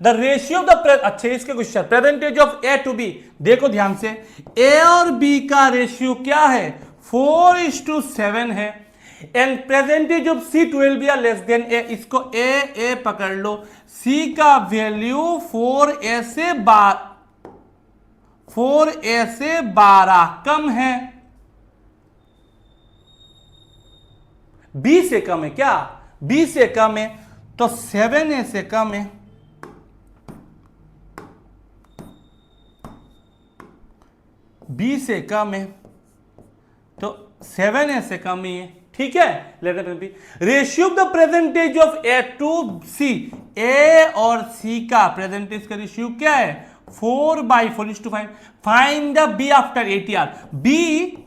द रेशियो ऑफ द अच्छे इसके question, percentage of A to B, देखो ध्यान से, ए और बी का रेशियो क्या है 4:7 है, एंड प्रेजेंटेज ऑफ सी 12 या लेस देन ए, इसको ए पकड़ लो, सी का वैल्यू 4a से 12 कम है, बी से कम है, क्या बी से कम है, तो 7a से कम है, बी से कम है तो 7a से कम ही है, ठीक है। Letter B, ratio of the percentage of A to C, A और सी का प्रेजेंटेज का रेशियो क्या है 4/4:5। Find the B after 8 year, B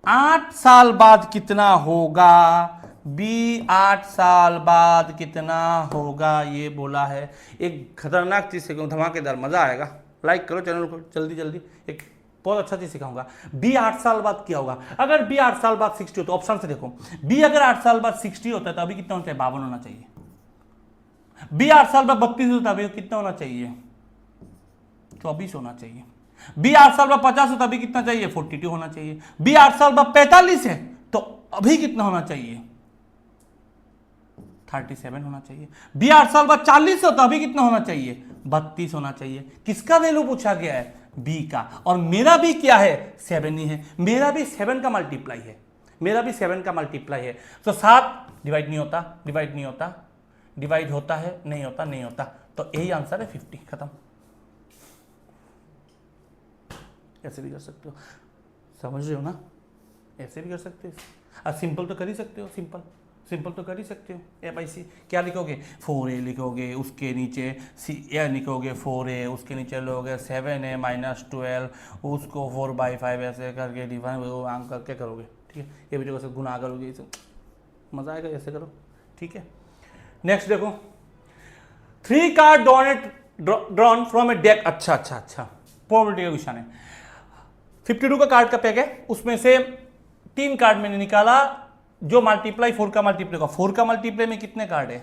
8 साल बाद कितना होगा, बी 8 साल बाद कितना होगा ये बोला है। एक खतरनाक चीज से धमाकेदार, मजा आएगा, लाइक करो चैनल को जल्दी जल्दी, एक बहुत अच्छा चीज सिखाऊंगा। बी 8 साल बाद क्या होगा, अगर बी 8 साल बाद 60 हो तो ऑप्शन से देखो, बी अगर 8 साल बाद 60 होता है तो अभी कितना होना चाहिए 52 होना चाहिए, बी 8 साल बाद 32 होता है अभी कितना होना चाहिए 24 होना चाहिए, बी 8 साल बाद 50 होता है अभी कितना चाहिए 42 होना चाहिए, बी 8 साल बाद 45 है तो अभी कितना होना चाहिए 37 होना चाहिए, बी 8 साल बाद 40 होता है अभी कितना होना चाहिए 32 होना चाहिए। किसका वैल्यू पूछा गया है, बी का, और मेरा भी क्या है 7 ही है, मेरा भी 7 का मल्टीप्लाई है, मेरा भी 7 का मल्टीप्लाई है। तो 7 डिवाइड नहीं होता, डिवाइड नहीं होता, डिवाइड होता है नहीं होता, नहीं होता, तो यही आंसर है 50, खत्म। ऐसे भी कर सकते हो, समझ रहे हो ना, ऐसे भी कर सकते हो, सिंपल तो कर ही सकते हो, सिंपल तो कर ही सकते हो। ए/सी क्या लिखोगे 4a लिखोगे, उसके नीचे सी ए लिखोगे 4a, उसके नीचे लोगे 7a - 12, उसको 4/5 ऐसे करके डिवाइड वो आम करके करोगे, ठीक है। ये भी जो गुना करोगे, इसे मजा आएगा, ऐसे करो, ठीक है। नेक्स्ट देखो, 3 card drawn from A deck, अच्छा, प्रोबेबिलिटी का क्वेश्चन है। 52 का कार्ड का पैक है, उसमें से 3 कार्ड मैंने निकाला जो मल्टीप्लाई 4 का मल्टीप्लाई का, 4 का मल्टीप्लाई में कितने कार्ड है,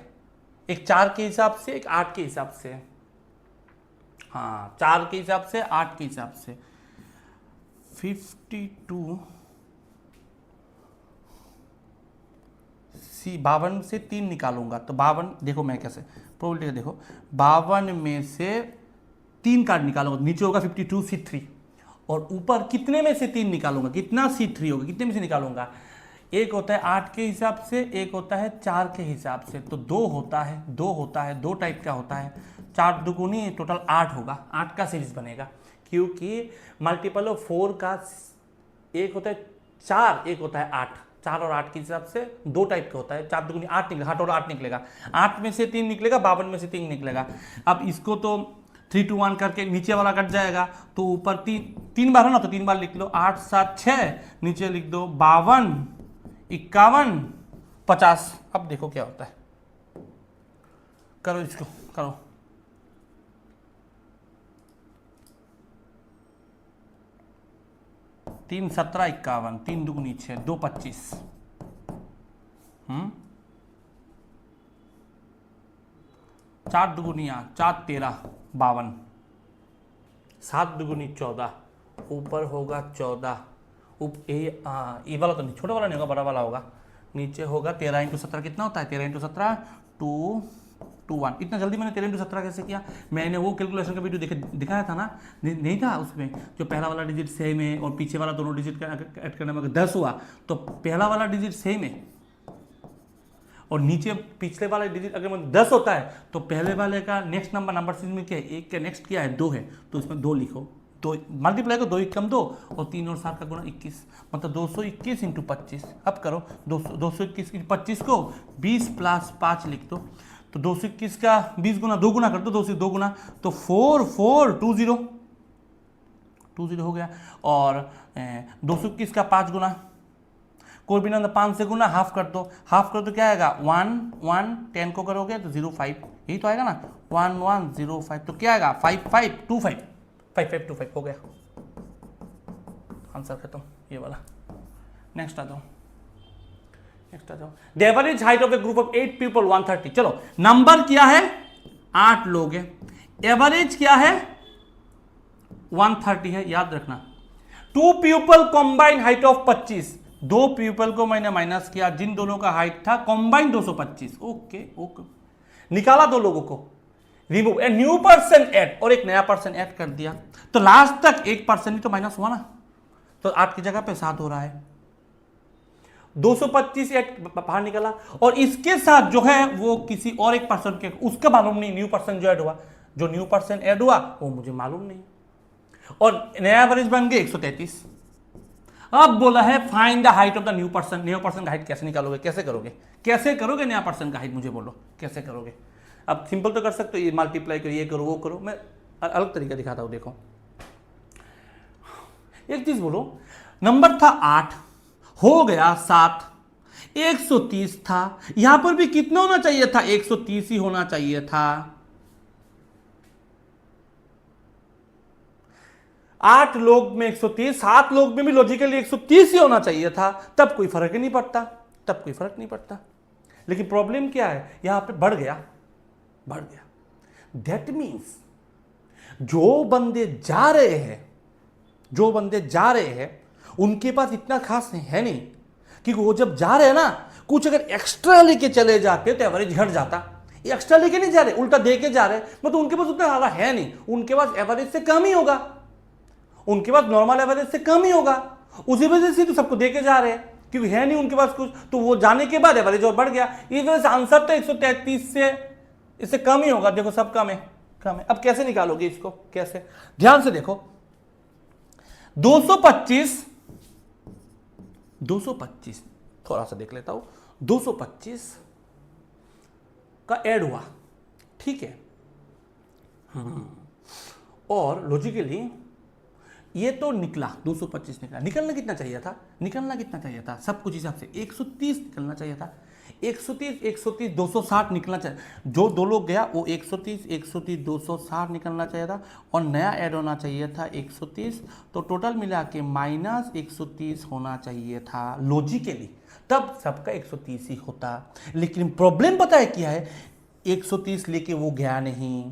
एक 4 के हिसाब से, एक 8 के हिसाब से, हाँ 4 के हिसाब से 8 के हिसाब से, 52 सी 52 से 3 निकालूंगा तो 52, देखो मैं कैसे प्रोबेबिलिटी देखो, 52 में से 3 कार्ड निकालूंगा, नीचे होगा 52 C3, और ऊपर कितने में से 3 निकालूंगा, कितना C3 होगा, कितने में से निकालूंगा, एक होता है 8 के हिसाब से, एक होता है 4 के हिसाब से, तो 2 होता है, 2 टाइप का होता है, 4 दुगुनी टोटल 8 होगा, 8 का सीरीज बनेगा, क्योंकि मल्टीपल ऑफ 4 का एक होता है 4, एक होता है 8, 4 और 8 के हिसाब से 2 टाइप का होता है, 4 दुगुनी 8 निकलेगा, 8 और 8 निकलेगा, 8 में से 3 निकलेगा, 52 में से 3 निकलेगा। अब इसको तो 3 2 1 करके नीचे वाला कट जाएगा, तो ऊपर 3 बार है ना, तो 3 बार लिख लो, 8 7 6, नीचे लिख दो 52 51 50। अब देखो क्या होता है, करो इसको, करो, तीन 17 51, 3 दुगुनी 6, 2 25, 4 दुगुनी 8, 4 13 52, 7 दुगुनी 14, ऊपर होगा 14, ये वाला तो नहीं, छोटा वाला नहीं होगा, बड़ा वाला होगा, नीचे होगा 13 × 17 कितना होता है, 13 × 17 2 2 1। इतना जल्दी मैंने 13 × 17 कैसे किया, मैंने वो कैलकुलेशन का वीडियो दिखाया था ना, नहीं था उसमें, जो पहला वाला डिजिट सेम है और पीछे वाला दोनों डिजिट ऐड करने में अगर 10 हुआ तो पहला वाला डिजिट सेम है, और नीचे पिछले वाला डिजिट अगर 10 होता है तो पहले वाले का नेक्स्ट नंबर सीरीज में क्या है, 1 का नेक्स्ट क्या है 2 है, तो इसमें 2 लिखो, दो मल्टीप्लाई को 2 एकम 2 और 3 और 7 का गुणा 21, मतलब 221 इंटू 25। अब करो 221 25 को 20 प्लस 5 लिख दो, तो 221 का 20 गुना 2 गुना कर दो, 2 से 2 गुना तो 4420 हो गया। और 221 का 5 गुना कोई भी ना 5 से गुना हाफ कर दो, क्या आएगा 1 10 को करोगे तो 05, यही तो आएगा ना 1105, तो क्या आएगा 5525 हो गया, आंसर खत्म ये वाला। नेक्स्ट आ जाओ। The average height of A group of 8 people 130। चलो नंबर क्या है 8 लोग है, एवरेज क्या है 130 है, याद रखना। 2 people combine height of 25, 2 people को मैंने माइनस किया, जिन दोनों का हाइट था कॉम्बाइन 225। ओके निकाला 2 लोगों को, remove a new person add, और एक नया पर्सन ऐड कर दिया, तो लास्ट तक 1 पर्सन ही तो माइनस हुआ ना, तो 8 की जगह पे 7 हो रहा है। 225 ऐड बाहर निकला, और इसके साथ जो है वो किसी और एक पर्सन के, उसका मालूम नहीं, न्यू पर्सन जो ऐड हुआ, वो मुझे मालूम नहीं, और नया एवरेज बन गया 133। अब बोला है find the height of the new person. New person का हाइट कैसे निकालोगे, कैसे करोगे नया पर्सन का हाइट, मुझे बोलो कैसे करोगे। अब सिंपल तो कर सकते हो, ये मल्टीप्लाई करो, ये करो वो करो, मैं अलग तरीका दिखाता हूं। देखो एक चीज बोलो, नंबर था 8 हो गया 7, 130 था, यहां पर भी कितना होना चाहिए था 130 ही होना चाहिए था। 8 लोग में 130, 7 लोग में भी लॉजिकली 130 ही होना चाहिए था, तब कोई फर्क ही नहीं पड़ता, लेकिन प्रॉब्लम क्या है यहां पे बढ़ गया। दैट मीन्स जो बंदे जा रहे हैं उनके पास इतना खास है नहीं, क्योंकि वो जब जा रहे हैं ना, कुछ अगर एक्स्ट्रा लेके चले जाते तो एवरेज घट जाता। एक्स्ट्रा लेके नहीं जा रहे, उल्टा दे के जा रहे, मतलब उनके पास उतना ज़्यादा है नहीं, उनके पास एवरेज से कम ही होगा, उनके पास नॉर्मल एवरेज से कम ही होगा, उसी वजह से तो सबको दे के जा रहे हैं, क्योंकि है नहीं उनके पास कुछ, तो वो जाने के बाद एवरेज और बढ़ गया। इस वजह से आंसर तो 133 से इससे कम ही होगा। देखो सब कम है। अब कैसे निकालोगे इसको, कैसे, ध्यान से देखो। 225 थोड़ा सा देख लेता हूं, 225 का ऐड हुआ, ठीक है, और लॉजिकली ये तो निकला 225 निकलना कितना चाहिए था, सब कुछ हिसाब से 130 निकलना चाहिए था, 130 260 निकलना चाहिए, जो 2 लोग गया वो 130 260 निकलना चाहिए था, और नया ऐड होना चाहिए था 130, तो टोटल मिला के माइनस 130 होना चाहिए था लॉजिकली, तब सबका 130 ही होता। लेकिन प्रॉब्लम पता है क्या है, 130 लेके वो गया नहीं,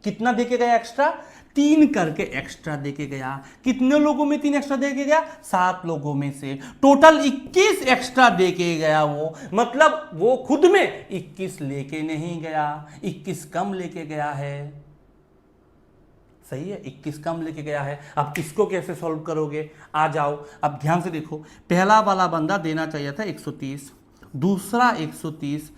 कितना देके गया एक्स्ट्रा, 3 करके एक्स्ट्रा देके गया। कितने लोगों में 3 एक्स्ट्रा देके गया, 7 लोगों में से टोटल 21 एक्स्ट्रा देके गया वो, मतलब वो खुद में 21 लेके नहीं गया, 21 कम लेके गया है, सही है, 21 कम लेके गया है। अब इसको कैसे सॉल्व करोगे, आ जाओ, अब ध्यान से देखो, पहला वाला बंदा देना चाहिए था 130, दूसरा 130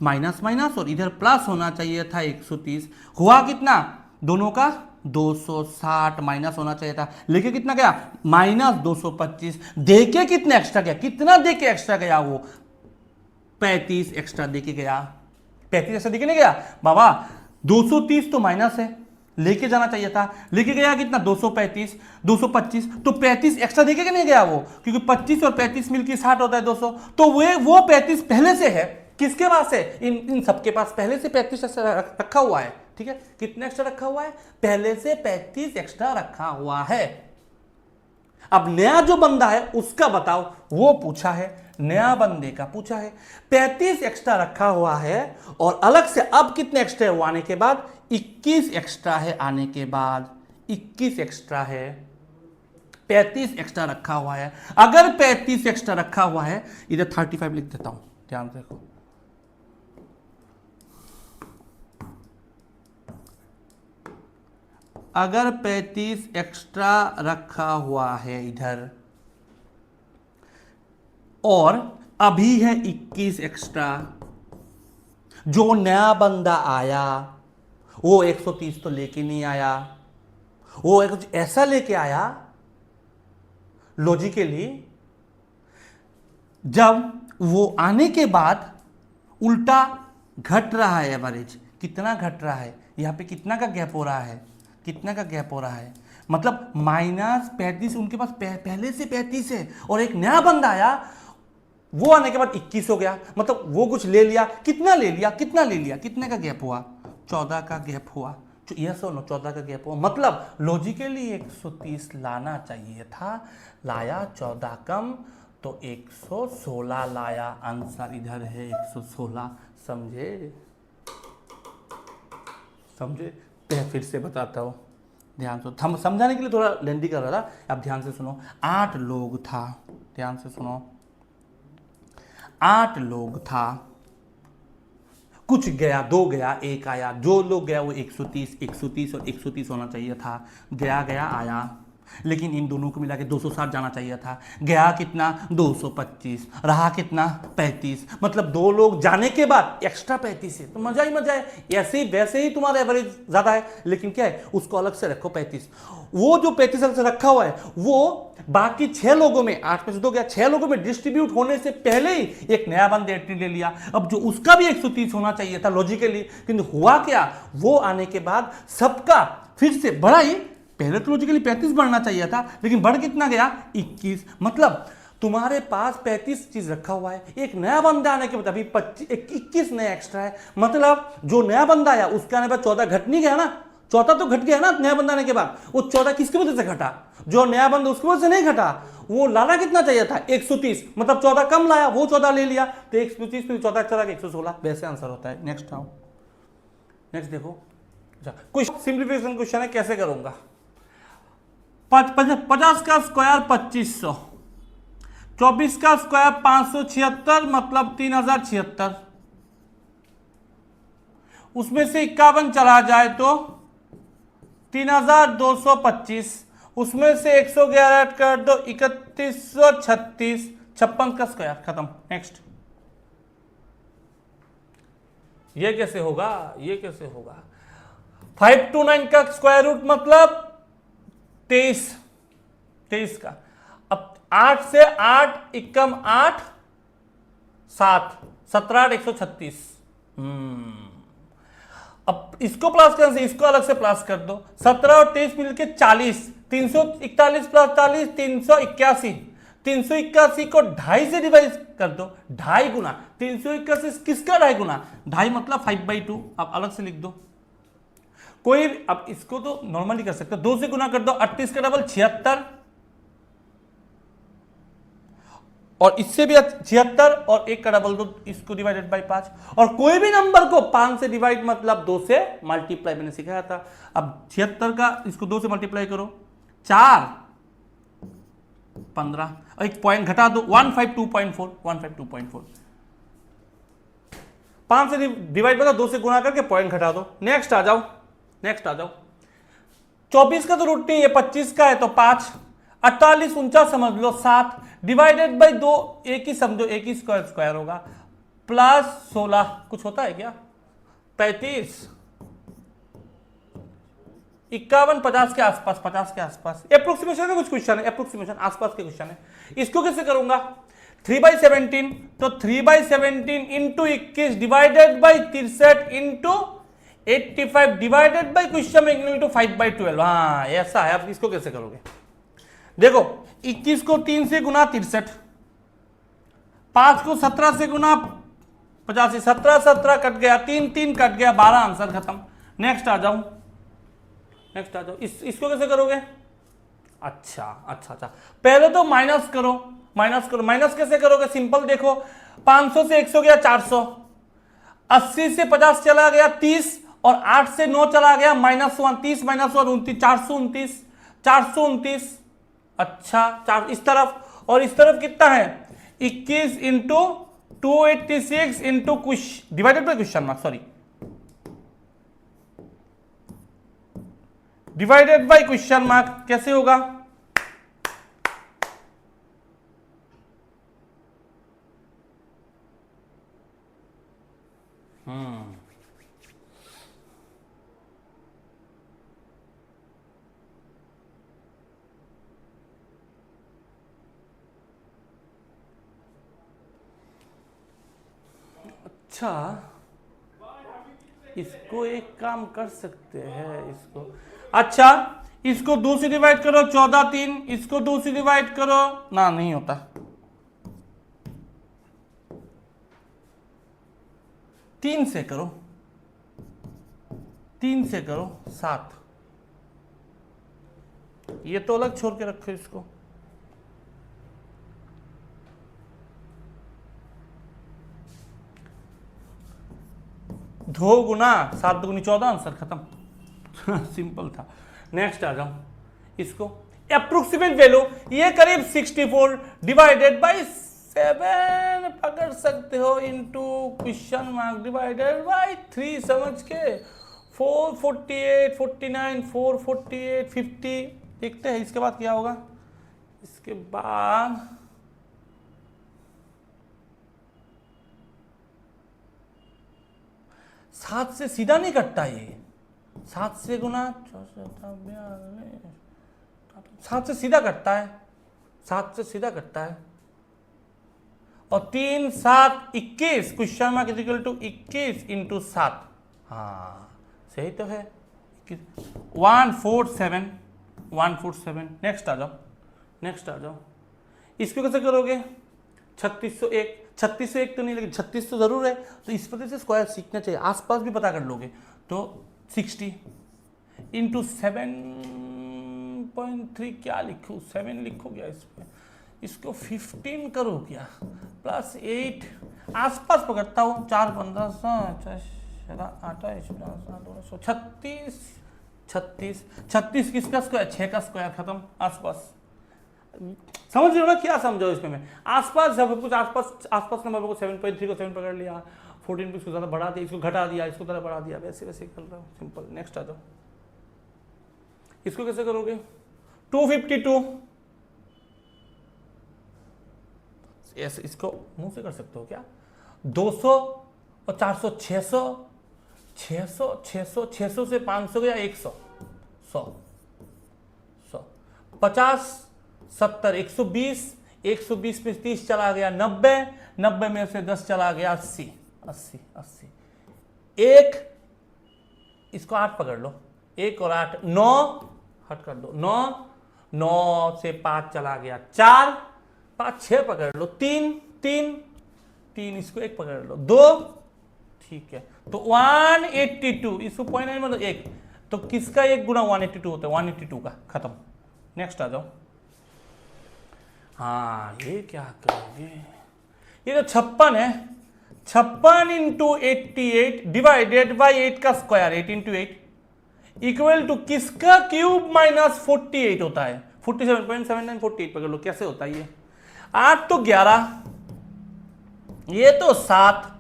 माइनस माइनस और इधर प्लस होना चाहिए था 130, हुआ कितना, दोनों का 260 माइनस होना चाहिए था, लेके कितना गया माइनस 225, देके कितना एक्स्ट्रा गया, कितना देके एक्स्ट्रा गया वो 35 एक्स्ट्रा देके गया, 35 एक्स्ट्रा देके नहीं गया बाबा, 230 तो माइनस है, लेके जाना चाहिए था, लेके गया कितना 225, तो 35 एक्स्ट्रा देके नहीं गया वो, क्योंकि 25 और 35 मिलकर 60 होता है 200, तो वो 35 पहले से है, किसके पास है, इन सबके पास पहले से 35 एक्स्ट्रा रखा हुआ है, ठीक है, कितना एक्स्ट्रा रखा हुआ है, पहले से 35 एक्स्ट्रा रखा हुआ है। अब नया जो बंदा है उसका बताओ, वो पूछा है, नया बंदे का पूछा है, 35 एक्स्ट्रा रखा हुआ है, और अलग से अब कितने एक्स्ट्रा है वो आने के बाद, 21 एक्स्ट्रा है आने के बाद, 21 एक्स्ट्रा है, 35 एक्स्ट्रा रखा हुआ है। अगर 35 एक्स्ट्रा रखा हुआ है, इधर 35 लिख देता हूं, ध्यान देखो, अगर 35 एक्स्ट्रा रखा हुआ है इधर, और अभी है 21 एक्स्ट्रा, जो नया बंदा आया वो 130 तो लेके नहीं आया, वो कुछ ऐसा लेके आया लॉजिकली, जब वो आने के बाद उल्टा घट रहा है एवरेज, कितना घट रहा है यहाँ पे, कितना का गैप हो रहा है, कितना का गैप हो रहा है, मतलब -35, उनके पास पहले से 35 है, और एक नया बंदा आया, वो आने के बाद 21 हो गया, मतलब वो कुछ ले लिया, कितना ले लिया, कितना ले लिया, कितने का गैप हुआ, 14 का गैप हुआ, यस और नो, 14 का गैप हुआ, मतलब लॉजिकली 130 लाना चाहिए था, लाया 14 कम, तो 116 लाया, आंसर इधर है 116। समझे, समझे? फिर से बताता हूँ, ध्यान से, हम समझाने के लिए थोड़ा लेंदी कर रहा था, अब ध्यान से सुनो। 8 लोग था, ध्यान से सुनो, 8 लोग था, कुछ गया, 2 गया, 1 आया, जो लोग गया वो 130, 130 और 130 होना चाहिए था, गया गया आया, लेकिन इन दोनों को मिला के 260 जाना चाहिए था, गया कितना 225, रहा कितना 35, मतलब 2 लोग जाने के बाद एक्स्ट्रा 35 है, तो मजा ही मजा है, ऐसे ही वैसे ही तुम्हारा एवरेज ज्यादा है, लेकिन क्या है, उसको अलग से रखो 35, वो जो 35 अलग से रखा हुआ है वो बाकी 6 लोगों में, 8 में से 2 गया, 6 लोगों में डिस्ट्रीब्यूट होने से पहले ही एक नया बंदे एंट्री ले लिया, अब जो उसका भी 130 होना चाहिए था लॉजिकली, किंतु हुआ क्या, वो आने के बाद सबका फिर से बढ़ा ही, पहले तो लॉजिकली 35 बढ़ना चाहिए था, लेकिन बढ़ कितना गया 21, मतलब तुम्हारे पास 35 चीज रखा हुआ है, एक नया बंदा आने के बाद अभी 21 नया एक्स्ट्रा है, मतलब जो नया बंदा आया उसके आने के बाद 14 घट नहीं गया ना, 14 तो घट गया ना नया बंदा आने के बाद, वो 14 किसकी वजह से घटा, जो नया बंदा उसकी वजह से नहीं घटा, वो लाना कितना चाहिए था 130, मतलब 14 कम लाया, वो 14 ले लिया, तो 130 में 14 चला 116, वैसे आंसर होता है। नेक्स्ट आओ, नेक्स्ट देखो, कुछ सिंप्लीफिकेशन क्वेश्चन है, कैसे करूंगा, 50 का स्क्वायर 2500, 24 का स्क्वायर 576, मतलब 3076, उसमें से 51 चला जाए तो 3225, उसमें से 111 ऐड कर दो 3136, 56 का स्क्वायर, खत्म। नेक्स्ट, ये कैसे होगा, ये कैसे होगा, 529 का स्क्वायर रूट मतलब 23 का, अब 8 से 8 एकम 8 7 17 8 136, अब इसको प्लस करने से इसको अलग से प्लस कर दो, 17 और 23 मिलके 40, 341 प्लस 40 381, 381 को 2.5 से डिवाइड कर दो, 2.5 गुना 381, किसका 2.5 गुना, 2.5 मतलब 5/2, अब अलग से लिख दो कोई, अब इसको तो नॉर्मली कर सकते हो, 2 से गुना कर दो, 38 का डबल 76, और इससे भी 76, और 1 का डबल दो, इसको डिवाइडेड बाई 5, और कोई भी नंबर को 5 से डिवाइड मतलब 2 से मल्टीप्लाई, मैंने सिखाया था। अब 76 का इसको 2 से मल्टीप्लाई करो, 4 15, और एक पॉइंट घटा दो, 152.4, 152.4, 5 से डिवाइड मतलब 2 से गुणा करके पॉइंट घटा दो। नेक्स्ट आ जाओ, नेक्स्ट आ जाओ, 24 का तो रूट नहीं है, 25 का है तो 5, 48 49 समझ लो 7, डिवाइडेड बाई 2, एक ही समझो, एक ही स्क्वायर स्क्वायर होगा, प्लस 16, कुछ होता है क्या, 35, 51 50 के आसपास, 50 के आसपास, अप्रोक्सीमेशन का कुछ क्वेश्चन है, अप्रोक्सीमेशन आसपास के क्वेश्चन है। इसको कैसे करूंगा, 3/17, तो 3/17 into 21 divided by 63 into 85 divided by question में इंटू 5/12, हाँ ऐसा है। अब इसको कैसे करोगे, देखो 21 को 3 से गुना 63, 5 को 17 से गुना 85, 17 17 कट गया, 3 3 कट गया, 12, आंसर खत्म। नेक्स्ट आ जाओ, नेक्स्ट आ जाओ, इसको कैसे करोगे, अच्छा अच्छा अच्छा, पहले तो माइनस करो, माइनस करो, माइनस कैसे करोगे, सिंपल देखो, 500 से 100 गया 400, 80 से 50 चला गया 30, और 8 से 9 चला गया -1, 30 -1 29, 429, 429, अच्छा 4 इस तरफ, और इस तरफ कितना है 21 इंटू 286 इंटू कुछ divided by question mark, sorry divided by question mark, कैसे होगा, अच्छा, इसको एक काम कर सकते हैं, इसको, अच्छा इसको 2 से डिवाइड करो, 14 3, इसको 2 से डिवाइड करो ना, नहीं होता, 3 से करो, 3 से करो 7, ये तो अलग छोड़ के रखो इसको, दो गुना 7 दूनी 14, आंसर खत्म। सिंपल था। नेक्स्ट आ जाओ, इसको अप्रोक्सीमेट वैल्यू, ये करीब 64 डिवाइडेड बाय 7 पकड़ सकते हो, into question mark divided by 3 समझ के, 448 49 448 50, देखते हैं इसके बाद क्या होगा। इसके बाद 7 से सीधा नहीं कटता, ये 7 से गुना 7 से सीधा कटता है, 7 से सीधा कटता है, और 3 7 21, question mark equal to 21 into 7, हाँ सही तो है, 147 147। नेक्स्ट आ जाओ, नेक्स्ट आ जाओ, इसको कैसे करोगे, 3601, 3601 तो नहीं, लेकिन 36 तो जरूर है, तो इस वजह से स्क्वायर सीखना चाहिए, आसपास भी पता कर लोगे, तो 60 इंटू 7.3, क्या लिखूँ, 7 लिखो क्या इसमें, इसको 15 करो क्या, प्लस 8, आसपास पकड़ता हूँ, 4 15 28 36 36 36 किसका स्क्वायर, 6 का स्क्वायर, खत्म, आसपास, समझ रहे हो ना, क्या समझो इसमें मैं, आसपास जब कुछ आसपास नंबर को 7.3 को 7 पकड़ लिया, 14 को इसको ज़्यादा बढ़ा दिया, इसको घटा दिया, इसको ज़्यादा बढ़ा दिया, वैसे वैसे कर रहा हूँ, सिंपल। नेक्स्ट आ जाओ, इसको कैसे करोगे, 252, ऐसे इसको मुंह से कर सकते हो क्या, 200 और 400 600 600 600 600 से 500 गया 100 100 100 50 70 120 120 में 30 चला गया 90 90 में से 10 चला गया 80 80 80, एक इसको 8 पकड़ लो, 1 और 8 9, हट कर दो, 9 9 से 5 चला गया 4 5 6 पकड़ लो, 3 3 3, इसको 1 पकड़ लो 2, ठीक है, तो 182, इसको 0.9 मतलब 1, तो किसका 1 गुना 182 होता है, 182 का, खत्म। नेक्स्ट आ जाओ, हाँ ये क्या करोगे, ये तो 56 है, 56 इंटू 88 डिवाइडेड बाई 8 का स्क्वायर, 8 इंटू 8 इक्वल टू किसका क्यूब माइनस 48 होता है, 47.79 48 पकड़ लो, कैसे होता है ये, 8 तो 11, ये तो 7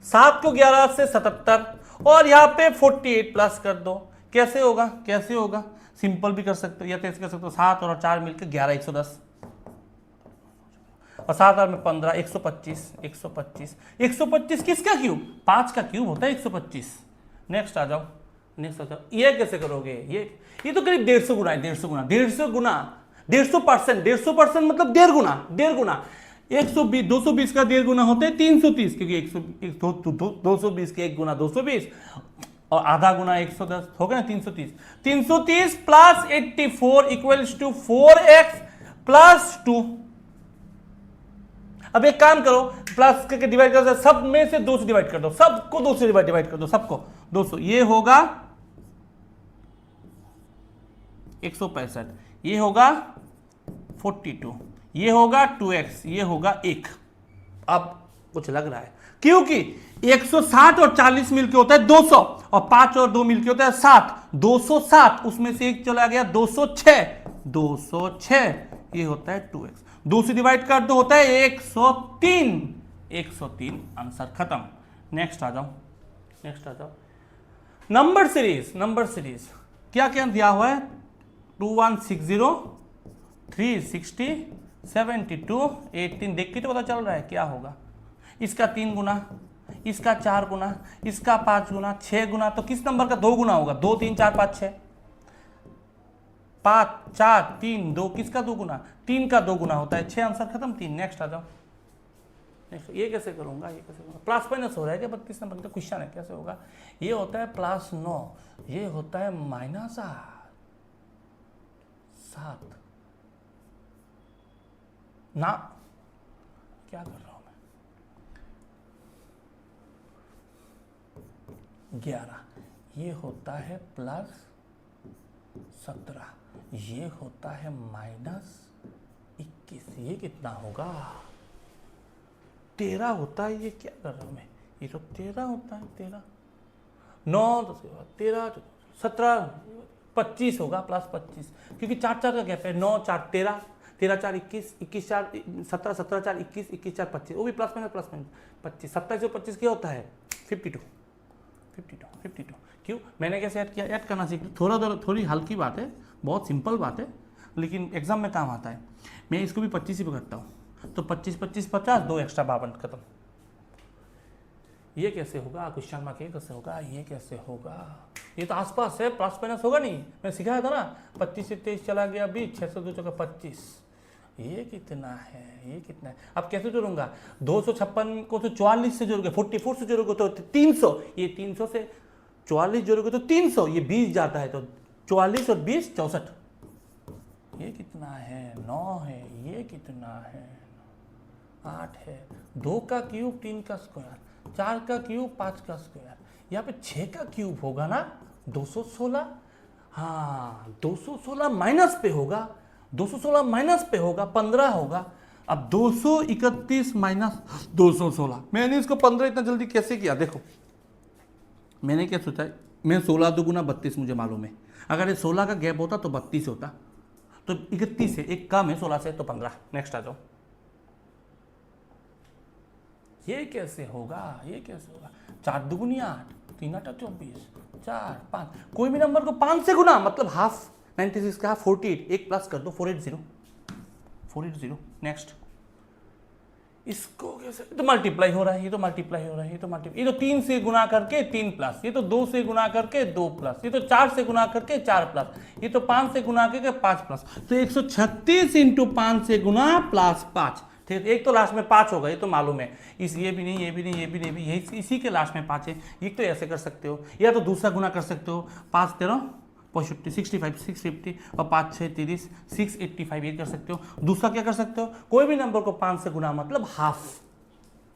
7 को 11 से 77, और यहाँ पे 48 प्लस कर दो, कैसे होगा, कैसे होगा, सिंपल भी कर सकते हो या कैसे कर सकते हो, 7 और 4 मिलकर 11 110, और 7 और में 15 125 125 125 किसका क्यूब, 5 का क्यूब होता है 125। नेक्स्ट आ जाओ, नेक्स्ट आ जाओ, ये कैसे करोगे, ये तो करीब 150 गुना है, 150 गुना 150 गुना 150%, 150% मतलब 1.5 गुना, 1.5 गुना, 120 220 का 1.5 गुना होता है 330, क्योंकि 220 के 1 गुना 220 और आधा गुना 110 हो गया ना, 330 330 plus 84 equals to 4x plus 2। अब एक काम करो, प्लस करके डिवाइड कर दो, सब में से 2 से डिवाइड कर दो, सबको 2 से डिवाइड कर दो, सबको 200, ये होगा 165, ये होगा 42, ये होगा 2x, ये होगा 1। अब कुछ लग रहा है, क्योंकि 160 और 40 मिलके होता है 200, और 5 और 2 मिलके होता है 7, 207, उसमें से 1 चला गया 206, 206, ये होता है 2x, 2 से डिवाइड कर दो होता है 103, 103, आंसर खत्म। नेक्स्ट आ जाओ, नेक्स्ट आ जाओ, नंबर सीरीज, नंबर सीरीज क्या क्या दिया हुआ है, 2160 360 72 18, देख के तो पता चल रहा है क्या होगा, इसका 3 गुना, इसका 4 गुना, इसका 5 गुना, 6 गुना, तो किस नंबर का 2 गुना होगा, 2 3 4 5 6, 5 4 3 2, किसका 2 गुना, 3 का 2 गुना होता है 6, आंसर खत्म 3। नेक्स्ट आ जाओ, नेक्स्ट ये कैसे करूँगा, ये कैसे करूँगा, प्लस माइनस हो रहा है क्या 32 नंबर का क्वेश्चन है, कैसे होगा, ये होता है +9, ये होता है -7 ना, क्या कर रहा हूँ मैं, 11, ये होता है +17, ये होता है -21, ये कितना होगा, 13 होता है, ये क्या कर रहा हूँ मैं, ये तो 13 होता है, 13 9 10 13 17 25 होगा, +25, क्योंकि 4 4 का गैप है, 9 4 13 13 4 21 21 4 17 17 4 21 21 4 25, वो भी +- 25, 27 और 25 क्या होता है 52। क्यों, मैंने कैसे ऐड किया, ऐड करना सीख, थोड़ी हल्की बात है, बहुत सिंपल बात है, लेकिन एग्जाम में काम आता है। मैं इसको भी 25 ही पकड़ता हूँ, तो 25 25 50, 2 एक्स्ट्रा 52, खत्म। ये कैसे होगा, क्वेश्चन मार्क ये कैसे होगा, ये कैसे होगा, ये तो आसपास है, प्लस माइनस होगा नहीं, मैं सिखाया था ना, 25 से 23 चला गया 20, 6 से 2 चौका 25, ये कितना है, ये कितना है, अब कैसे जोड़ूंगा, 256 को तो 44 से जोड़ोगे, 44 से जोड़ोगे तो 300, ये 300 से 44 जोड़ोगे तो 300, ये 20 जाता है, तो 44 और 20 64, ये कितना है 9 है, ये कितना है 8 है, 2 का क्यूब 3 का स्क्वायर, 4 का क्यूब 5 का स्क्वायर, यहाँ पे 6 का क्यूब होगा ना 216, हाँ 216 माइनस पे होगा, 216 माइनस पे होगा 15 होगा। अब 231 माइनस 216, मैंने इसको 15 इतना जल्दी कैसे किया, देखो मैंने क्या सोचा है, मैं 16 2 × 32 मुझे मालूम है, अगर ये 16 का गैप होता तो 32 होता, तो 31 है, एक कम है 16 से, तो 15। नेक्स्ट आ जाओ, ये कैसे होगा, ये कैसे होगा, 4 2 8 3 8 24 4 5, कोई भी नंबर को 5 से गुना मतलब हाफ, 96 का हाफ 48, एक प्लस कर दो 480। नेक्स्ट, इसको कैसे, तो मल्टीप्लाई हो रहा है, ये तो मल्टीप्लाई हो रहा है, ये तो 3 से गुना करके 3 प्लस, ये तो 2 से गुना करके 2 प्लस, ये तो 4 से गुना करके 4 प्लस, ये तो 5 से गुना करके 5 प्लस, तो 136 × 5 से गुना +5, ठीक है, एक तो लास्ट में 5 होगा, ये तो मालूम है, ये भी नहीं, ये भी नहीं, ये भी नहीं, यही इसी के लास्ट में 5 है, ये तो ऐसे कर सकते हो, या तो दूसरा गुना कर सकते हो, 5 13 65 650 और 5 6 30 685, ये कर सकते हो। दूसरा क्या कर सकते हो, कोई भी नंबर को 5 से गुना मतलब हाफ,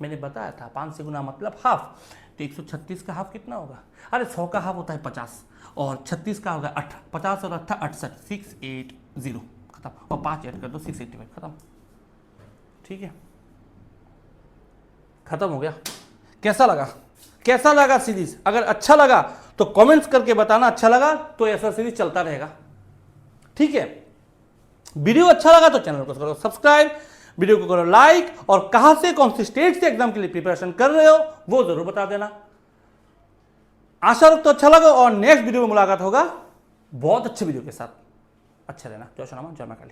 मैंने बताया था 5 से गुना मतलब हाफ, तो 136 का हाफ कितना होगा, अरे 100 का हाफ होता है 50, और 36 का होगा 8, 50 और 8 68, 680, खत्म, और 5 ऐड कर दो 685, खत्म, ठीक है, खत्म हो गया। कैसा लगा सीरीज, अगर अच्छा लगा तो कमेंट्स करके बताना, अच्छा लगा तो ऐसा सीरीज चलता रहेगा, ठीक है। वीडियो अच्छा लगा तो चैनल को करो सब्सक्राइब, वीडियो को करो लाइक, और कहां से कौन सी स्टेट से एग्जाम के लिए प्रिपरेशन कर रहे हो वो जरूर बता देना। आशा रखता हूं अच्छा लगा, और नेक्स्ट वीडियो में मुलाकात होगा बहुत अच्छे वीडियो के साथ। अच्छा रहना, जय श्री राम, जय मां काली।